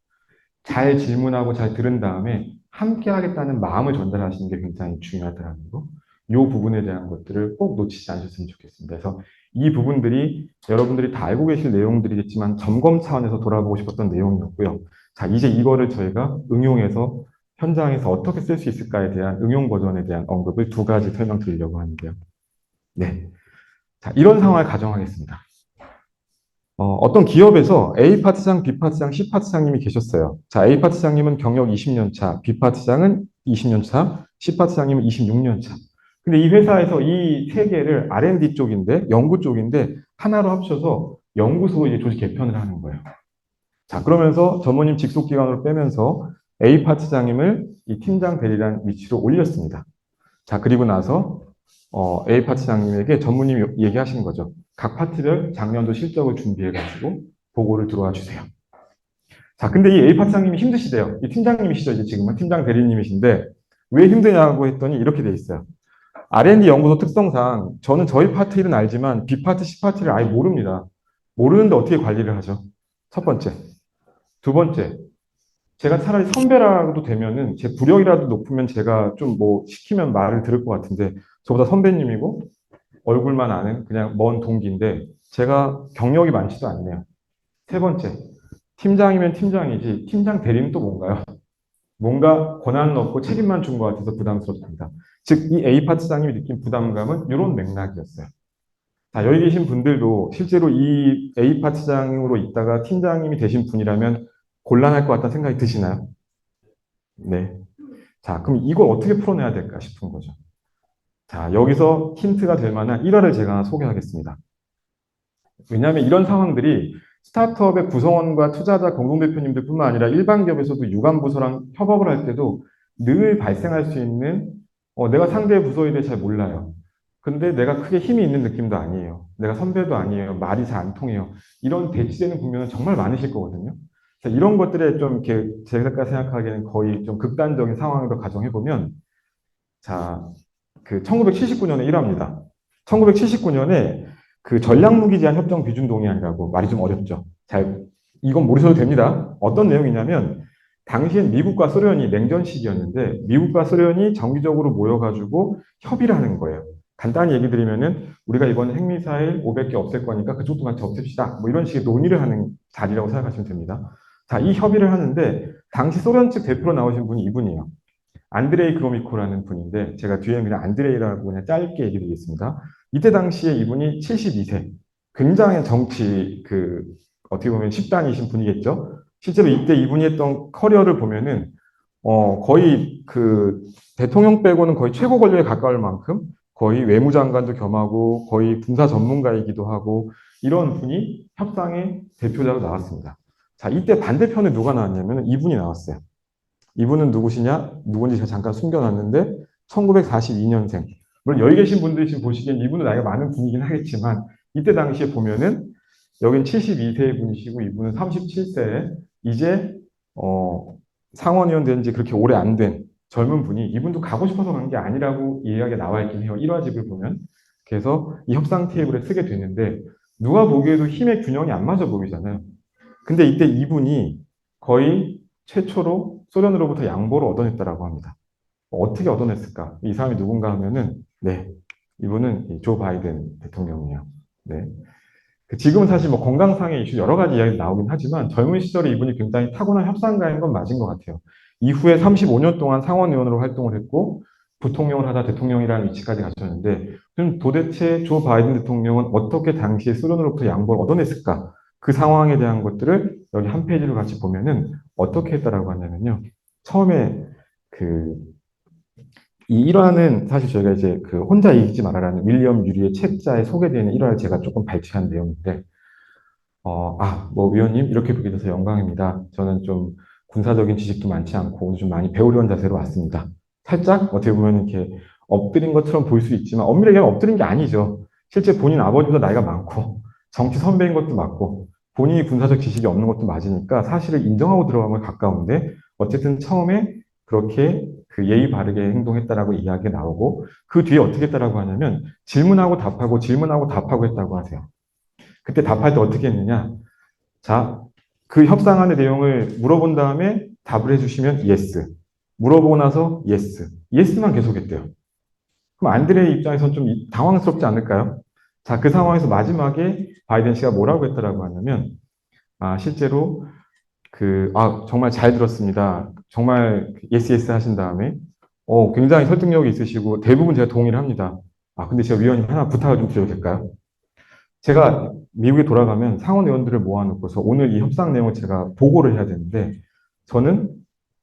잘 질문하고 잘 들은 다음에 함께 하겠다는 마음을 전달하시는 게 굉장히 중요하다는 거. 이 부분에 대한 것들을 꼭 놓치지 않으셨으면 좋겠습니다. 그래서 이 부분들이 여러분들이 다 알고 계실 내용들이겠지만 점검 차원에서 돌아보고 싶었던 내용이었고요. 자, 이제 이거를 저희가 응용해서 현장에서 어떻게 쓸 수 있을까에 대한 응용 버전에 대한 언급을 두 가지 설명드리려고 하는데요. 네. 자, 이런 상황을 가정하겠습니다. 어떤 기업에서 A 파트장, B 파트장, C 파트장님이 계셨어요. 자, A 파트장님은 경력 20년 차, B 파트장은 20년 차, C 파트장님은 26년 차. 근데 이 회사에서 이 세 개를 R&D 쪽인데, 연구 쪽인데, 하나로 합쳐서 연구소 이제 조직 개편을 하는 거예요. 자, 그러면서 전무님 직속 기관으로 빼면서 A 파트장님을 이 팀장 대리란 위치로 올렸습니다. 자, 그리고 나서 A 파트장님에게 전무님이 얘기하시는 거죠. 각 파트별 작년도 실적을 준비해가지고 보고를 들어와 주세요. 자, 근데 이 A 파트장님이 힘드시대요. 이 팀장님이시죠, 이제 지금은 팀장 대리님이신데 왜 힘드냐고 했더니 이렇게 돼 있어요. R&D 연구소 특성상 저는 저희 파트 일은 알지만 B 파트, C 파트를 아예 모릅니다. 모르는데 어떻게 관리를 하죠? 첫 번째. 두 번째. 제가 차라리 선배라도 되면은 제 부력이라도 높으면 제가 좀 뭐 시키면 말을 들을 것 같은데 저보다 선배님이고 얼굴만 아는 그냥 먼 동기인데 제가 경력이 많지도 않네요. 세 번째, 팀장이면 팀장이지 팀장 대리는 또 뭔가요? 뭔가 권한은 없고 책임만 준 것 같아서 부담스럽습니다. 즉, 이 A 파트장님이 느낀 부담감은 이런 맥락이었어요. 자, 여기 계신 분들도 실제로 이 A 파트장으로 있다가 팀장님이 되신 분이라면 곤란할 것 같다는 생각이 드시나요? 네. 자, 그럼 이걸 어떻게 풀어내야 될까 싶은 거죠. 자, 여기서 힌트가 될 만한 일화를 제가 소개하겠습니다. 왜냐하면 이런 상황들이 스타트업의 구성원과 투자자 공동대표님들뿐만 아니라 일반 기업에서도 유관 부서랑 협업을 할 때도 늘 발생할 수 있는 내가 상대 부서에 대해 잘 몰라요. 근데 내가 크게 힘이 있는 느낌도 아니에요. 내가 선배도 아니에요. 말이 잘 안 통해요. 이런 대치되는 국면은 정말 많으실 거거든요. 자, 이런 것들에 좀 이렇게 제가 생각하기에는 거의 좀 극단적인 상황으로 가정해보면 자, 그 1979년에 일합니다. 1979년에 그 전략무기 제한 협정 비준 동의안이라고 말이 좀 어렵죠. 잘 이건 모르셔도 됩니다. 어떤 내용이냐면 당시엔 미국과 소련이 냉전 시기였는데 미국과 소련이 정기적으로 모여가지고 협의를 하는 거예요. 간단히 얘기 드리면은 우리가 이번 핵미사일 500개 없앨 거니까 그쪽 동안 없앱시다. 뭐 이런 식의 논의를 하는 자리라고 생각하시면 됩니다. 자, 이 협의를 하는데 당시 소련 측 대표로 나오신 분이 이분이에요. 안드레이 그로미코라는 분인데 제가 뒤에 그냥 안드레이라고 그냥 짧게 얘기 드리겠습니다. 이때 당시에 이분이 72세. 굉장히 정치 어떻게 보면 10단이신 분이겠죠. 실제로 이때 이분이 했던 커리어를 보면은 거의 대통령 빼고는 거의 최고 권력에 가까울 만큼 거의 외무장관도 겸하고 거의 군사 전문가이기도 하고 이런 분이 협상의 대표자로 나왔습니다. 자, 이때 반대편에 누가 나왔냐면 이분이 나왔어요. 이분은 누구시냐? 누군지 제가 잠깐 숨겨놨는데 1942년생. 물론 여기 계신 분들이 지금 보시기엔 이분은 나이가 많은 분이긴 하겠지만 이때 당시에 보면은 여긴 72세 분이시고 이분은 37세 이제 상원의원 된 지 그렇게 오래 안 된 젊은 분이 이분도 가고 싶어서 간 게 아니라고 이야기가 나와 있긴 해요. 1화집을 보면. 그래서 이 협상 테이블에 쓰게 되는데 누가 보기에도 힘의 균형이 안 맞아 보이잖아요. 근데 이때 이분이 거의 최초로 소련으로부터 양보를 얻어냈다라고 합니다. 어떻게 얻어냈을까? 이 사람이 누군가 하면은, 네, 이분은 조 바이든 대통령이에요. 네. 지금은 사실 뭐 건강상의 이슈 여러 가지 이야기 나오긴 하지만 젊은 시절에 이분이 굉장히 타고난 협상가인 건 맞은 것 같아요. 이후에 35년 동안 상원의원으로 활동을 했고 부통령을 하다 대통령이라는 위치까지 가셨는데 그럼 도대체 조 바이든 대통령은 어떻게 당시에 소련으로부터 양보를 얻어냈을까? 그 상황에 대한 것들을 여기 한 페이지로 같이 보면은 어떻게 했다라고 하냐면요. 처음에 그 이 일화는 사실 저희가 이제 혼자 이기지 말아라는 윌리엄 유리의 책자에 소개되는 일화를 제가 조금 발췌한 내용인데, 뭐 위원님 이렇게 보게 돼서 영광입니다. 저는 좀 군사적인 지식도 많지 않고 오늘 좀 많이 배우려는 자세로 왔습니다. 살짝 어떻게 보면 이렇게 엎드린 것처럼 보일 수 있지만 엄밀하게 하면 엎드린 게 아니죠. 실제 본인 아버지보다 나이가 많고 정치 선배인 것도 맞고 본인이 군사적 지식이 없는 것도 맞으니까 사실을 인정하고 들어간 걸 가까운데 어쨌든 처음에 그렇게 그 예의 바르게 행동했다라고 이야기가 나오고 그 뒤에 어떻게 했다라고 하냐면 질문하고 답하고 질문하고 답하고 했다고 하세요. 그때 답할 때 어떻게 했느냐? 자, 그 협상안의 내용을 물어본 다음에 답을 해주시면 yes. 물어보고 나서 yes. yes만 계속했대요. 그럼 안드레의 입장에서는 좀 당황스럽지 않을까요? 자, 그 상황에서 마지막에 바이든 씨가 뭐라고 했더라고 하냐면, 실제로 정말 잘 들었습니다. 정말 예스 예스 하신 다음에, 굉장히 설득력이 있으시고 대부분 제가 동의를 합니다. 근데 제가 위원님 하나 부탁을 좀 드려도 될까요? 제가 미국에 돌아가면 상원 의원들을 모아놓고서 오늘 이 협상 내용을 제가 보고를 해야 되는데, 저는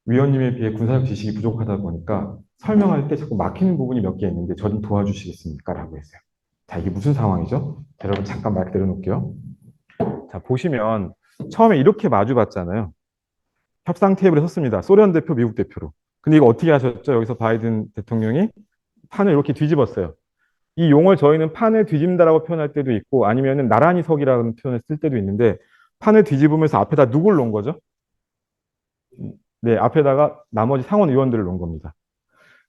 위원님에 비해 군사적 지식이 부족하다 보니까 설명할 때 자꾸 막히는 부분이 몇 개 있는데 저 좀 도와주시겠습니까? 라고 했어요. 자, 이게 무슨 상황이죠? 자, 여러분 잠깐 말 내려놓을게요. 자, 보시면 처음에 이렇게 마주 봤잖아요. 협상 테이블에 섰습니다. 소련 대표, 미국 대표로. 근데 이거 어떻게 하셨죠? 여기서 바이든 대통령이 판을 이렇게 뒤집었어요. 이 용어를 저희는 판을 뒤집는다라고 표현할 때도 있고 아니면은 나란히 서기라는 표현을 쓸 때도 있는데 판을 뒤집으면서 앞에다 누굴 놓은 거죠? 네, 앞에다가 나머지 상원 의원들을 놓은 겁니다.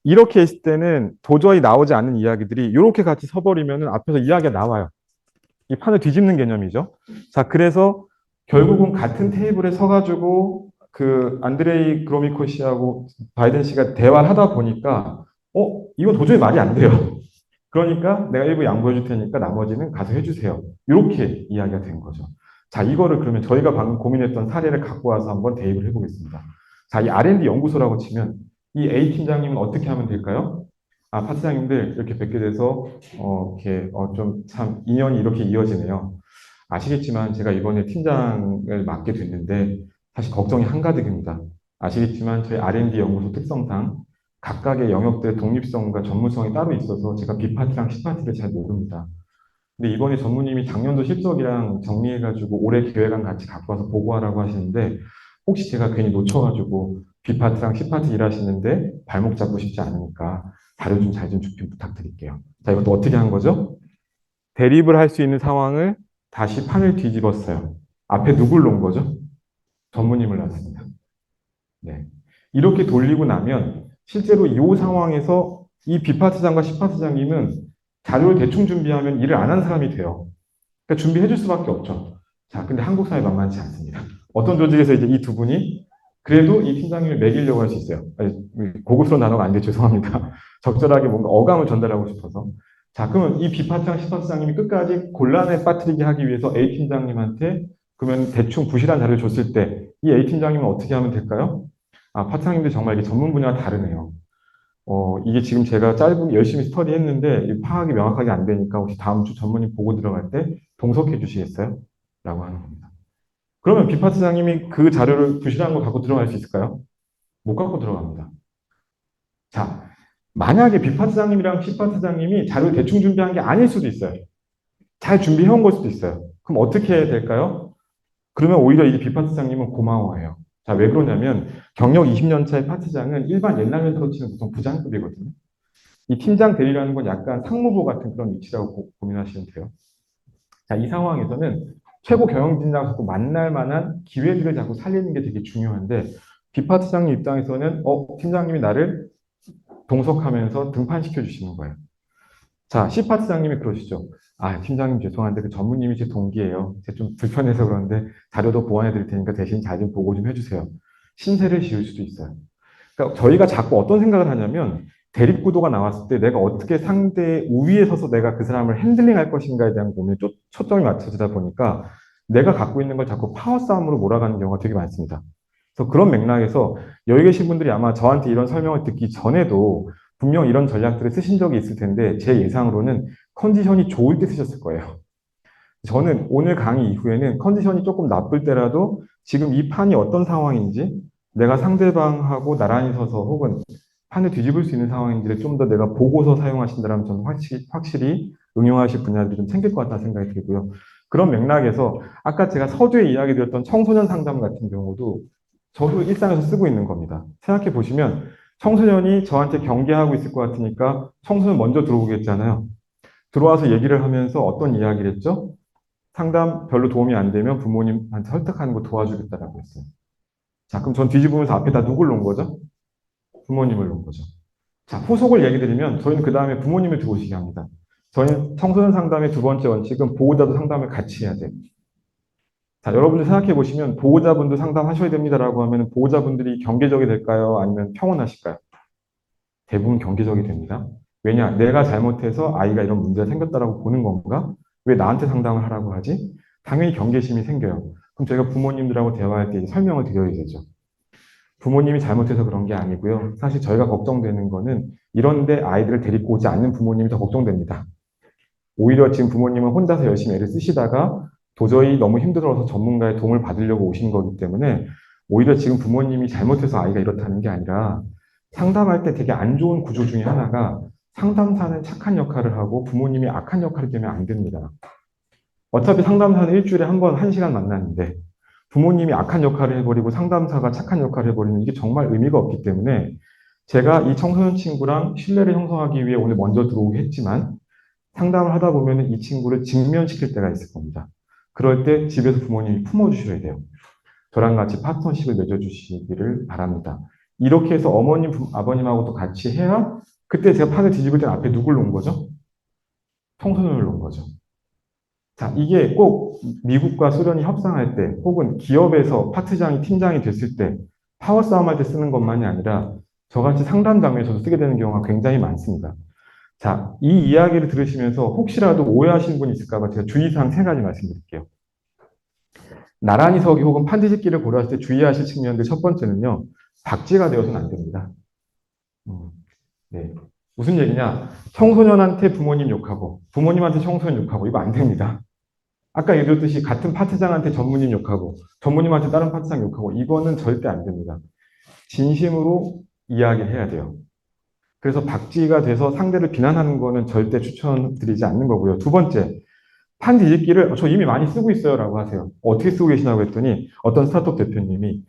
이렇게 했을 때는 도저히 나오지 않는 이야기들이 이렇게 같이 서버리면 앞에서 이야기가 나와요. 이 판을 뒤집는 개념이죠. 자, 그래서 결국은 같은 테이블에 서가지고 그 안드레이 그로미코 씨하고 바이든 씨가 대화를 하다 보니까 이건 도저히 말이 안 돼요. 그러니까 내가 일부 양보해 줄 테니까 나머지는 가서 해주세요. 이렇게 이야기가 된 거죠. 자, 이거를 그러면 저희가 방금 고민했던 사례를 갖고 와서 한번 대입을 해보겠습니다. 자, 이 R&D 연구소라고 치면 이 A 팀장님은 어떻게 하면 될까요? 파트장님들 이렇게 뵙게 돼서 이렇게 좀 참 인연이 이렇게 이어지네요. 아시겠지만 제가 이번에 팀장을 맡게 됐는데 사실 걱정이 한가득입니다. 아시겠지만 저희 R&D 연구소 특성상 각각의 영역들의 독립성과 전문성이 따로 있어서 제가 B파트랑 C파트를 잘 모릅니다. 근데 이번에 전무님이 작년도 실적이랑 정리해가지고 올해 계획안 같이 갖고 와서 보고하라고 하시는데 혹시 제가 괜히 놓쳐가지고 B파트랑 C파트 일하시는데 발목 잡고 싶지 않으니까 자료 좀 잘 좀 좀 부탁드릴게요. 자, 이것도 어떻게 한 거죠? 대립을 할 수 있는 상황을 다시 판을 뒤집었어요. 앞에 누굴 놓은 거죠? 전무님을 놨습니다. 네. 이렇게 돌리고 나면 실제로 이 상황에서 이 B파트장과 C파트장님은 자료를 대충 준비하면 일을 안 한 사람이 돼요. 그러니까 준비해 줄 수밖에 없죠. 자, 근데 한국 사회 만만치 않습니다. 어떤 조직에서 이제 이 두 분이 그래도 이 팀장님을 매기려고 할 수 있어요. 아니, 고급스러운 단어가 아닌데 죄송합니다. 적절하게 뭔가 어감을 전달하고 싶어서. 자, 그러면 이 B파트장, C파트장님이 끝까지 곤란에 빠뜨리게 하기 위해서 A 팀장님한테 그러면 대충 부실한 자료를 줬을 때 이 A 팀장님은 어떻게 하면 될까요? 파트장님들 정말 이게 전문 분야가 다르네요. 이게 지금 제가 짧은 열심히 스터디 했는데 파악이 명확하게 안 되니까 혹시 다음 주 전문의 보고 들어갈 때 동석해 주시겠어요? 라고 하는 겁니다. 그러면 비파트장님이 그 자료를 부실한 거 갖고 들어갈 수 있을까요? 못 갖고 들어갑니다. 자, 만약에 비파트장님이랑 C파트장님이 자료를 대충 준비한 게 아닐 수도 있어요. 잘 준비해온 걸 수도 있어요. 그럼 어떻게 해야 될까요? 그러면 오히려 이 비파트장님은 고마워해요. 자, 왜 그러냐면 경력 20년 차의 파트장은 일반 옛날 멘토로 치는 보통 부장급이거든요. 이 팀장 대리라는 건 약간 상무부 같은 그런 위치라고 고민하시면 돼요. 자, 이 상황에서는 최고 경영진장 자꾸 만날 만한 기회들을 자꾸 살리는 게 되게 중요한데 비파트장님 입장에서는 팀장님이 나를 동석하면서 등판시켜 주시는 거예요. 자, C파트장님이 그러시죠. 팀장님 죄송한데 그 전무님이 제 동기예요. 제가 좀 불편해서 그러는데 자료도 보완해 드릴 테니까 대신 잘 좀 보고 좀 해주세요. 신세를 지을 수도 있어요. 그러니까 저희가 자꾸 어떤 생각을 하냐면 대립구도가 나왔을 때 내가 어떻게 상대의 우위에 서서 내가 그 사람을 핸들링할 것인가에 대한 고민에 초점이 맞춰지다 보니까 내가 갖고 있는 걸 자꾸 파워 싸움으로 몰아가는 경우가 되게 많습니다. 그래서 그런 맥락에서 여기 계신 분들이 아마 저한테 이런 설명을 듣기 전에도 분명 이런 전략들을 쓰신 적이 있을 텐데 제 예상으로는 컨디션이 좋을 때 쓰셨을 거예요. 저는 오늘 강의 이후에는 컨디션이 조금 나쁠 때라도 지금 이 판이 어떤 상황인지 내가 상대방하고 나란히 서서 혹은 판을 뒤집을 수 있는 상황인지를 좀 더 내가 보고서 사용하신다면 저는 확실히 응용하실 분야들이 좀 생길 것 같다는 생각이 들고요. 그런 맥락에서 아까 제가 서두에 이야기 드렸던 청소년 상담 같은 경우도 저도 일상에서 쓰고 있는 겁니다. 생각해 보시면 청소년이 저한테 경계하고 있을 것 같으니까 청소년 먼저 들어오겠잖아요. 들어와서 얘기를 하면서 어떤 이야기를 했죠? 상담 별로 도움이 안 되면 부모님한테 설득하는 거 도와주겠다라고 했어요. 자, 그럼 전 뒤집으면서 앞에다 누굴 놓은 거죠? 부모님을 놓은 거죠. 자, 후속을 얘기 드리면 저희는 그 다음에 부모님을 들어오시게 합니다. 저희는 청소년 상담의 두 번째 원칙은 보호자도 상담을 같이 해야 돼요. 자, 여러분들 생각해 보시면 보호자분도 상담하셔야 됩니다라고 하면 보호자분들이 경계적이 될까요? 아니면 평온하실까요? 대부분 경계적이 됩니다. 왜냐? 내가 잘못해서 아이가 이런 문제가 생겼다라고 보는 건가? 왜 나한테 상담을 하라고 하지? 당연히 경계심이 생겨요. 그럼 저희가 부모님들하고 대화할 때 설명을 드려야 되죠. 부모님이 잘못해서 그런 게 아니고요. 사실 저희가 걱정되는 거는 이런데 아이들을 데리고 오지 않는 부모님이 더 걱정됩니다. 오히려 지금 부모님은 혼자서 열심히 애를 쓰시다가 도저히 너무 힘들어서 전문가의 도움을 받으려고 오신 거기 때문에 오히려 지금 부모님이 잘못해서 아이가 이렇다는 게 아니라 상담할 때 되게 안 좋은 구조 중에 하나가 상담사는 착한 역할을 하고 부모님이 악한 역할을 되면 안 됩니다. 어차피 상담사는 일주일에 한 번, 한 시간 만나는데 부모님이 악한 역할을 해버리고 상담사가 착한 역할을 해버리면 이게 정말 의미가 없기 때문에 제가 이 청소년 친구랑 신뢰를 형성하기 위해 오늘 먼저 들어오게 했지만 상담을 하다 보면 이 친구를 직면시킬 때가 있을 겁니다. 그럴 때 집에서 부모님이 품어주셔야 돼요. 저랑 같이 파트너십을 맺어주시기를 바랍니다. 이렇게 해서 어머님, 아버님하고도 같이 해야 그때 제가 판을 뒤집을 때 앞에 누굴 놓은 거죠? 청소년을 놓은 거죠. 자, 이게 꼭 미국과 소련이 협상할 때 혹은 기업에서 파트장이 팀장이 됐을 때 파워 싸움할 때 쓰는 것만이 아니라 저같이 상담 장면에서도 쓰게 되는 경우가 굉장히 많습니다. 자, 이 이야기를 들으시면서 혹시라도 오해하시는 분이 있을까 봐 제가 주의사항 세 가지 말씀드릴게요. 나란히 서기 혹은 판뒤집기를 고려했을 때 주의하실 측면들 첫 번째는요. 박제가 되어서는 안 됩니다. 음, 네. 무슨 얘기냐? 청소년한테 부모님 욕하고 부모님한테 청소년 욕하고 이거 안 됩니다. 아까 얘기했듯이 같은 파트장한테 전무님 욕하고 전무님한테 다른 파트장 욕하고 이거는 절대 안 됩니다. 진심으로 이야기해야 돼요. 그래서 박쥐가 돼서 상대를 비난하는 거는 절대 추천드리지 않는 거고요. 두 번째, 판 뒤집기를 저 이미 많이 쓰고 있어요라고 하세요. 어떻게 쓰고 계시냐고 했더니 어떤 스타트업 대표님이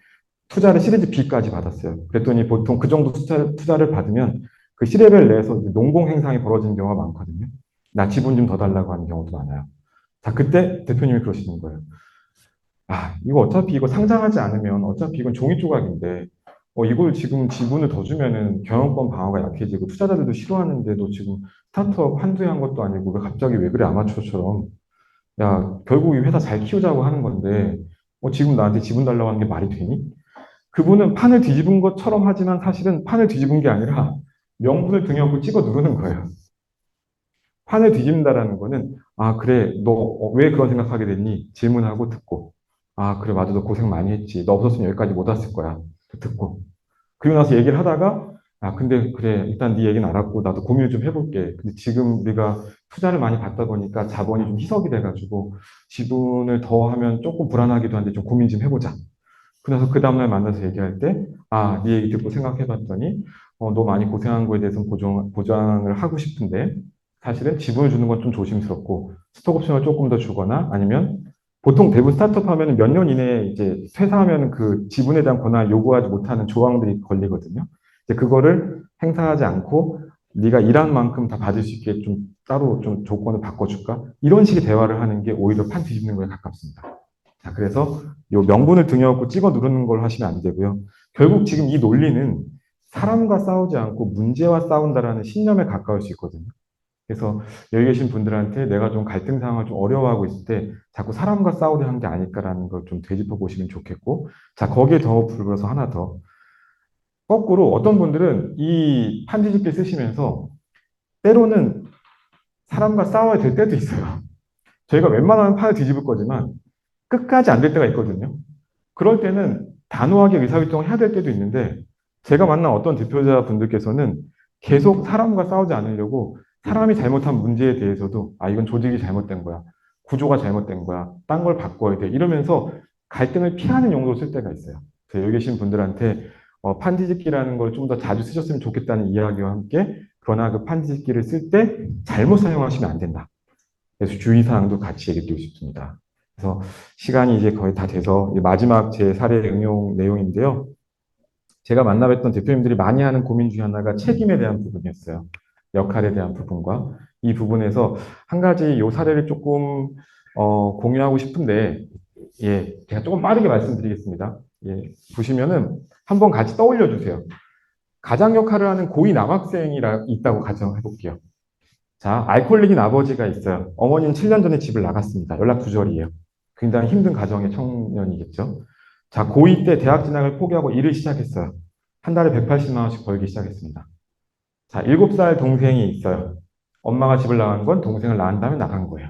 투자를 시리즈 B까지 받았어요. 그랬더니 보통 그 정도 투자를 받으면 그 C레벨 내에서 농공 행상이 벌어지는 경우가 많거든요. 나 지분 좀 더 달라고 하는 경우도 많아요. 자, 그때 대표님이 그러시는 거예요. 아, 이거 어차피 이거 상장하지 않으면 어차피 이건 종이 조각인데, 이걸 지금 지분을 더 주면은 경영권 방어가 약해지고 투자자들도 싫어하는데도 지금 스타트업 한두 해 한 것도 아니고 왜 갑자기 왜 그래 아마추어처럼. 야, 결국 이 회사 잘 키우자고 하는 건데, 지금 나한테 지분 달라고 하는 게 말이 되니? 그분은 판을 뒤집은 것처럼 하지만 사실은 판을 뒤집은 게 아니라 명분을 등에 업고 찍어 누르는 거예요. 판을 뒤집는다라는 거는, 아, 그래, 너 왜 그런 생각하게 됐니? 질문하고 듣고. 아, 그래, 맞아, 너 고생 많이 했지. 너 없었으면 여기까지 못 왔을 거야. 듣고. 그리고 나서 얘기를 하다가, 아, 근데 그래, 일단 네 얘기는 알았고, 나도 고민을 좀 해볼게. 근데 지금 우리가 투자를 많이 받다 보니까 자본이 좀 희석이 돼가지고, 지분을 더 하면 조금 불안하기도 한데 좀 고민 좀 해보자. 그래서 그 다음날 만나서 얘기할 때, 아, 네 얘기 듣고 생각해봤더니, 너 많이 고생한 거에 대해서 보장을 하고 싶은데, 사실은 지분을 주는 건 좀 조심스럽고, 스톡옵션을 조금 더 주거나, 아니면, 보통 대부분 스타트업 하면 몇 년 이내에 이제 퇴사하면 그 지분에 대한 권한을 요구하지 못하는 조항들이 걸리거든요. 이제 그거를 행사하지 않고, 네가 일한 만큼 다 받을 수 있게 좀 따로 좀 조건을 바꿔줄까? 이런 식의 대화를 하는 게 오히려 판 뒤집는 거에 가깝습니다. 자, 그래서 요 명분을 등에 업고 찍어 누르는 걸 하시면 안 되고요. 결국 지금 이 논리는 사람과 싸우지 않고 문제와 싸운다라는 신념에 가까울 수 있거든요. 그래서 여기 계신 분들한테 내가 좀 갈등 상황을 좀 어려워하고 있을 때 자꾸 사람과 싸우려 한 게 아닐까라는 걸 좀 되짚어 보시면 좋겠고, 자, 거기에 더 불러서 하나 더. 거꾸로 어떤 분들은 이 판지집기 쓰시면서 때로는 사람과 싸워야 될 때도 있어요. 저희가 웬만하면 판을 뒤집을 거지만 끝까지 안 될 때가 있거든요. 그럴 때는 단호하게 의사결정을 해야 될 때도 있는데 제가 만난 어떤 대표자분들께서는 계속 사람과 싸우지 않으려고 사람이 잘못한 문제에 대해서도 아, 이건 조직이 잘못된 거야. 구조가 잘못된 거야. 딴 걸 바꿔야 돼. 이러면서 갈등을 피하는 용도로 쓸 때가 있어요. 그래서 여기 계신 분들한테 판뒤집기라는 걸 좀 더 자주 쓰셨으면 좋겠다는 이야기와 함께 그러나 그 판뒤집기를 쓸 때 잘못 사용하시면 안 된다. 그래서 주의사항도 같이 얘기 드리고 싶습니다. 그래서 시간이 이제 거의 다 돼서 마지막 제 사례 응용 내용인데요. 제가 만나뵀던 대표님들이 많이 하는 고민 중에 하나가 책임에 대한 부분이었어요. 역할에 대한 부분과 이 부분에서 한 가지 이 사례를 조금 공유하고 싶은데 제가 조금 빠르게 말씀드리겠습니다. 보시면은 한번 같이 떠올려 주세요. 가장 역할을 하는 고2 남학생이 있다고 가정해 볼게요. 자, 알코올릭인 아버지가 있어요. 어머니는 7년 전에 집을 나갔습니다. 연락 두절이에요. 굉장히 힘든 가정의 청년이겠죠. 자, 고2 때 대학 진학을 포기하고 일을 시작했어요. 한 달에 180만 원씩 벌기 시작했습니다. 자, 7살 동생이 있어요. 엄마가 집을 나간 건 동생을 낳은 다음에 나간 거예요.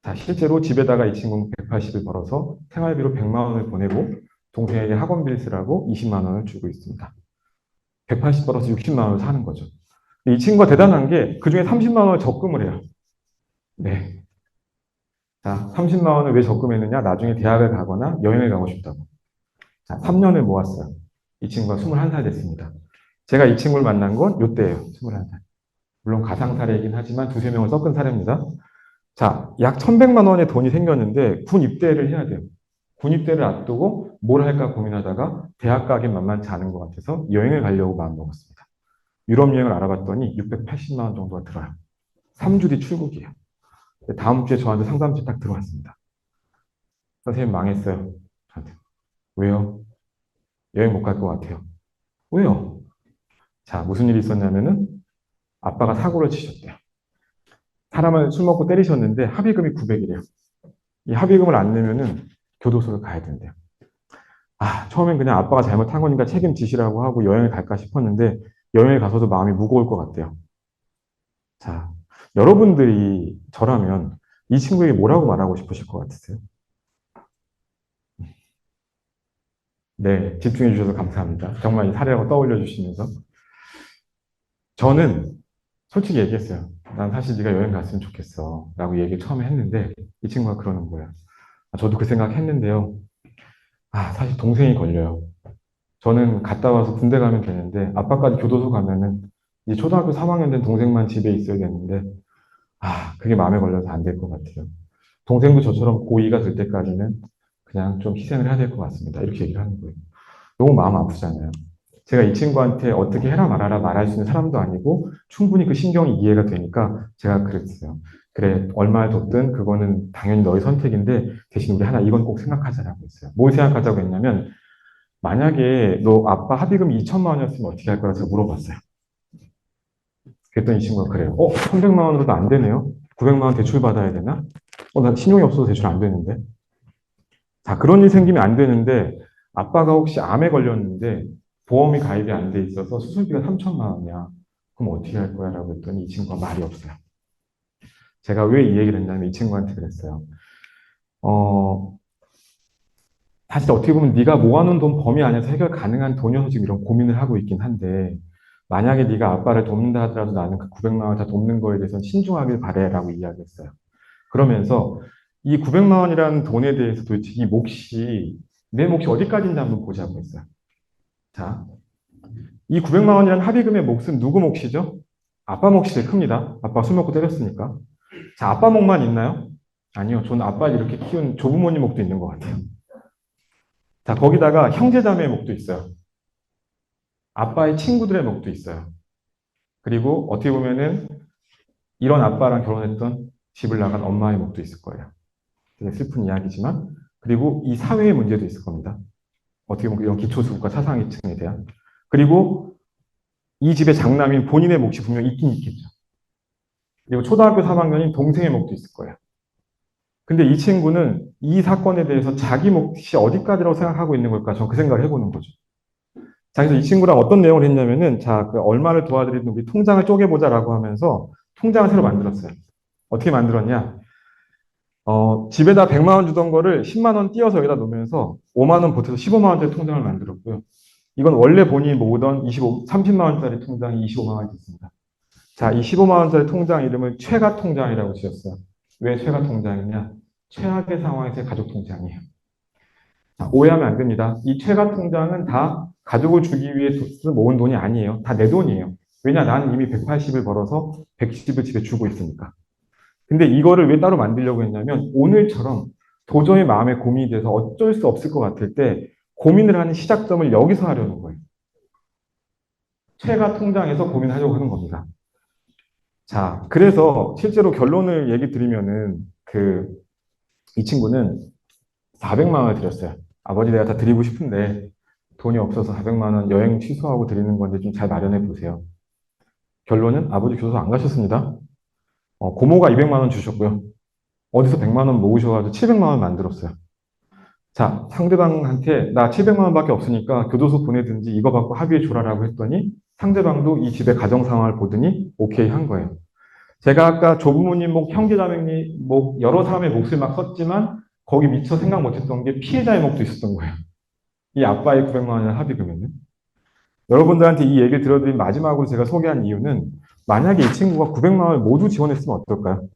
자, 실제로 집에다가 이 친구는 180을 벌어서 생활비로 100만 원을 보내고 동생에게 학원비를 쓰라고 20만 원을 주고 있습니다. 180 벌어서 60만 원을 사는 거죠. 이 친구가 대단한 게 그중에 30만 원을 적금을 해요. 네. 자, 30만 원을 왜 적금했느냐? 나중에 대학을 가거나 여행을 가고 싶다고. 자, 3년을 모았어요. 이 친구가 21살 됐습니다. 제가 이 친구를 만난 건 요때예요. 21살. 물론 가상사례이긴 하지만 두세 명을 섞은 사례입니다. 자, 약 1100만 원의 돈이 생겼는데 군 입대를 해야 돼요. 군 입대를 앞두고 뭘 할까 고민하다가 대학 가긴 만만치 않은 것 같아서 여행을 가려고 마음먹었습니다. 유럽 여행을 알아봤더니 680만 원 정도가 들어요. 3주 뒤 출국이에요. 다음 주에 저한테 상담실 딱 들어왔습니다. 선생님 망했어요. 저한테. 왜요? 여행 못 갈 것 같아요. 왜요? 자, 무슨 일이 있었냐면은 아빠가 사고를 치셨대요. 사람을 술 먹고 때리셨는데 합의금이 900이래요. 이 합의금을 안 내면은 교도소를 가야 된대요. 아, 처음엔 그냥 아빠가 잘못한 거니까 책임지시라고 하고 여행을 갈까 싶었는데 여행을 가서도 마음이 무거울 것 같대요. 자, 여러분들이 저라면 이 친구에게 뭐라고 말하고 싶으실 것 같으세요? 네, 집중해 주셔서 감사합니다. 정말 이 사례라고 떠올려 주시면서. 저는 솔직히 얘기했어요. 난 사실 네가 여행 갔으면 좋겠어. 라고 얘기 처음에 했는데 이 친구가 그러는 거예요. 아, 저도 그 생각 했는데요. 아, 사실 동생이 걸려요. 저는 갔다 와서 군대 가면 되는데 아빠까지 교도소 가면은 이제 초등학교 3학년 된 동생만 집에 있어야 되는데 아, 그게 마음에 걸려서 안 될 것 같아요. 동생도 저처럼 고2가 될 때까지는 그냥 좀 희생을 해야 될 것 같습니다. 이렇게 얘기를 하는 거예요. 너무 마음 아프잖아요. 제가 이 친구한테 어떻게 해라 말아라 말할 수 있는 사람도 아니고 충분히 그 신경이 이해가 되니까 제가 그랬어요. 그래, 얼마를 뒀든 그거는 당연히 너의 선택인데 대신 우리 하나 이건 꼭 생각하자라고 했어요. 뭘 생각하자고 했냐면 만약에 너 아빠 합의금 2천만 원이었으면 어떻게 할 거라 제가 물어봤어요. 그랬더니 이 친구가 그래요. 300만 원으로도 안 되네요. 900만 원 대출 받아야 되나? 나 신용이 없어서 대출 안 되는데. 자, 그런 일 생기면 안 되는데 아빠가 혹시 암에 걸렸는데 보험이 가입이 안 돼 있어서 수술비가 3천만 원이야. 그럼 어떻게 할 거야? 라고 했더니 이 친구가 말이 없어요. 제가 왜 이 얘기를 했냐면 이 친구한테 그랬어요. 어, 사실 어떻게 보면 네가 모아놓은 돈 범위 안에서 해결 가능한 돈이어서 지금 이런 고민을 하고 있긴 한데 만약에 네가 아빠를 돕는다 하더라도 나는 그 900만 원 다 돕는 거에 대해서는 신중하길 바래라고 이야기했어요. 그러면서 이 900만 원이라는 돈에 대해서 도대체 이 몫이 내 몫이 어디까지인지 한번 보자고 했어요. 자, 이 900만 원이라는 합의금의 몫은 누구 몫이죠? 아빠 몫이 제일 큽니다. 아빠 술 먹고 때렸으니까. 자, 아빠 몫만 있나요? 아니요. 저는 아빠를 이렇게 키운 조부모님 몫도 있는 것 같아요. 자, 거기다가 형제자매의 몫도 있어요. 아빠의 친구들의 몫도 있어요. 그리고 어떻게 보면은 이런 아빠랑 결혼했던 집을 나간 엄마의 몫도 있을 거예요. 되게 슬픈 이야기지만, 그리고 이 사회의 문제도 있을 겁니다. 어떻게 보면 이런 기초수급과 차상위층에 대한. 그리고 이 집의 장남인 본인의 몫이 분명히 있긴 있겠죠. 그리고 초등학교 3학년인 동생의 몫도 있을 거예요. 근데 이 친구는 이 사건에 대해서 자기 몫이 어디까지라고 생각하고 있는 걸까? 저는 그 생각을 해보는 거죠. 자, 그래서 이 친구랑 어떤 내용을 했냐면은, 자, 그 얼마를 도와드리든 우리 통장을 쪼개보자라고 하면서 통장을 새로 만들었어요. 어떻게 만들었냐? 집에다 100만 원 주던 거를 10만 원 띄어서 여기다 놓으면서 5만 원 보태서 15만 원짜리 통장을 만들었고요. 이건 원래 본인이 모으던 30만 원짜리 통장이 25만 원이 됐습니다. 자, 이 15만 원짜리 통장 이름을 최가 통장이라고 지었어요. 왜 최가 통장이냐? 최악의 상황에서의 가족 통장이에요. 자, 오해하면 안 됩니다. 이 최가 통장은 다 가족을 주기 위해 모은 돈이 아니에요. 다 내 돈이에요. 왜냐? 나는 이미 180을 벌어서 110을 집에 주고 있으니까. 근데 이거를 왜 따로 만들려고 했냐면 오늘처럼 도저히 마음에 고민이 돼서 어쩔 수 없을 것 같을 때 고민을 하는 시작점을 여기서 하려는 거예요. 최가 통장에서 고민하려고 하는 겁니다. 자, 그래서 실제로 결론을 얘기 드리면은 이 친구는 400만 원을 드렸어요. 아버지 내가 다 드리고 싶은데 돈이 없어서 400만 원 여행 취소하고 드리는 건데 좀 잘 마련해 보세요. 결론은 아버지 교도소 안 가셨습니다. 고모가 200만 원 주셨고요. 어디서 100만 원 모으셔가지고 700만 원 만들었어요. 자, 상대방한테 나 700만 원밖에 없으니까 교도소 보내든지 이거 받고 합의해 줘라라고 했더니 상대방도 이 집의 가정 상황을 보더니 오케이 한 거예요. 제가 아까 조부모님 목, 형제자매님 목, 여러 사람의 몫을 막 썼지만 거기 미처 생각 못했던 게 피해자의 몫도 있었던 거예요. 이 아빠의 900만 원의 합의금에는. 여러분들한테 이 얘기를 들어드린 마지막으로 제가 소개한 이유는 만약에 이 친구가 900만 원을 모두 지원했으면 어떨까요?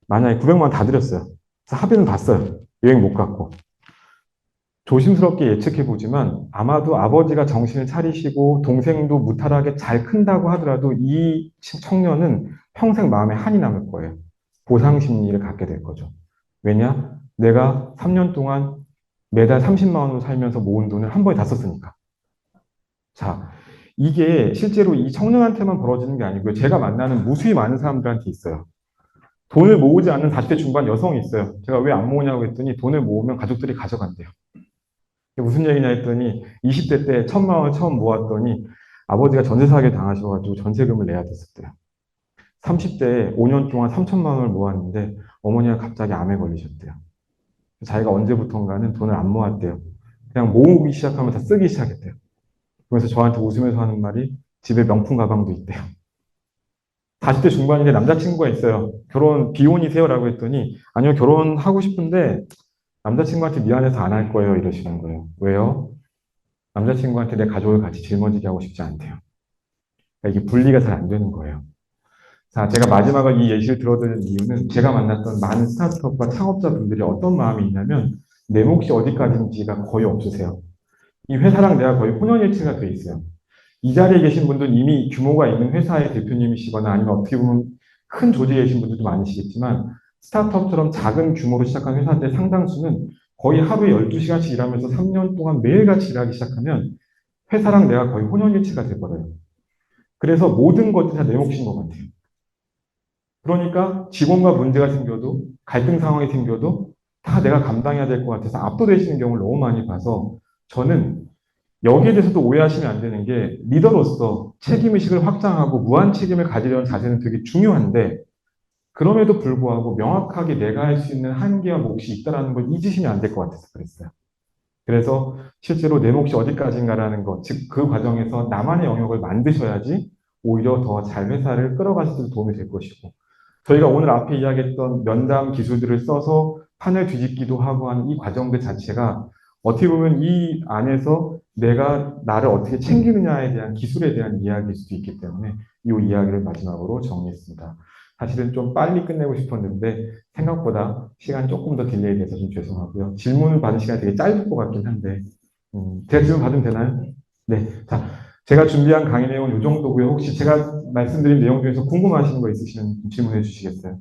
만약에 900만 원 다 드렸어요. 그래서 합의는 봤어요. 여행 못 갔고. 조심스럽게 예측해 보지만 아마도 아버지가 정신을 차리시고 동생도 무탈하게 잘 큰다고 하더라도 이 청년은 평생 마음에 한이 남을 거예요. 보상 심리를 갖게 될 거죠. 왜냐? 내가 3년 동안 매달 30만 원으로 살면서 모은 돈을 한 번에 다 썼으니까. 자, 이게 실제로 이 청년한테만 벌어지는 게 아니고요. 제가 만나는 무수히 많은 사람들한테 있어요. 돈을 모으지 않는 40대 중반 여성이 있어요. 제가 왜 안 모으냐고 했더니 돈을 모으면 가족들이 가져간대요. 무슨 얘기냐 했더니 20대 때 1,000만 원을 처음 모았더니 아버지가 전세 사기 당하셔가지고 전세금을 내야 됐었대요. 30대에 5년 동안 3천만 원을 모았는데 어머니가 갑자기 암에 걸리셨대요. 자기가 언제부턴가는 돈을 안 모았대요. 그냥 모으기 시작하면 다 쓰기 시작했대요. 그래서 저한테 웃으면서 하는 말이 집에 명품 가방도 있대요. 40대 중반인데 남자친구가 있어요. 결혼 비혼이세요라고 했더니 아니요 결혼하고 싶은데 남자친구한테 미안해서 안 할 거예요 이러시는 거예요. 왜요? 남자친구한테 내 가족을 같이 짊어지게 하고 싶지 않대요. 그러니까 이게 분리가 잘 안 되는 거예요. 자, 제가 마지막으로 이 예시를 들어드린 이유는 제가 만났던 많은 스타트업과 창업자분들이 어떤 마음이 있냐면 내 몫이 어디까지인지가 거의 없으세요. 이 회사랑 내가 거의 혼연일체가 돼 있어요. 이 자리에 계신 분들은 이미 규모가 있는 회사의 대표님이시거나 아니면 어떻게 보면 큰 조직에 계신 분들도 많으시겠지만 스타트업처럼 작은 규모로 시작한 회사들 상당수는 거의 하루에 12시간씩 일하면서 3년 동안 매일같이 일하기 시작하면 회사랑 내가 거의 혼연일체가 돼버려요. 그래서 모든 것들이 다 내 몫인 것 같아요. 그러니까 직원과 문제가 생겨도 갈등 상황이 생겨도 다 내가 감당해야 될 것 같아서 압도되시는 경우를 너무 많이 봐서 저는 여기에 대해서도 오해하시면 안 되는 게 리더로서 책임의식을 확장하고 무한 책임을 가지려는 자세는 되게 중요한데 그럼에도 불구하고 명확하게 내가 할 수 있는 한계와 몫이 있다는 걸 잊으시면 안 될 것 같아서 그랬어요. 그래서 실제로 내 몫이 어디까지인가라는 것, 즉 그 과정에서 나만의 영역을 만드셔야지 오히려 더 잘 회사를 끌어가실 때 도움이 될 것이고 저희가 오늘 앞에 이야기했던 면담 기술들을 써서 판을 뒤집기도 하고 하는 이 과정들 자체가 어떻게 보면 이 안에서 내가 나를 어떻게 챙기느냐에 대한 기술에 대한 이야기일 수도 있기 때문에 이 이야기를 마지막으로 정리했습니다. 사실은 좀 빨리 끝내고 싶었는데 생각보다 시간이 조금 더 딜레이 돼서 좀 죄송하고요. 질문을 받은 시간이 되게 짧을 것 같긴 한데 제가 질문 받으면 되나요? 네. 자, 제가 준비한 강의 내용은 이 정도고요. 혹시 제가 말씀드린 내용 중에서 궁금하신 거 있으시면 질문해 주시겠어요?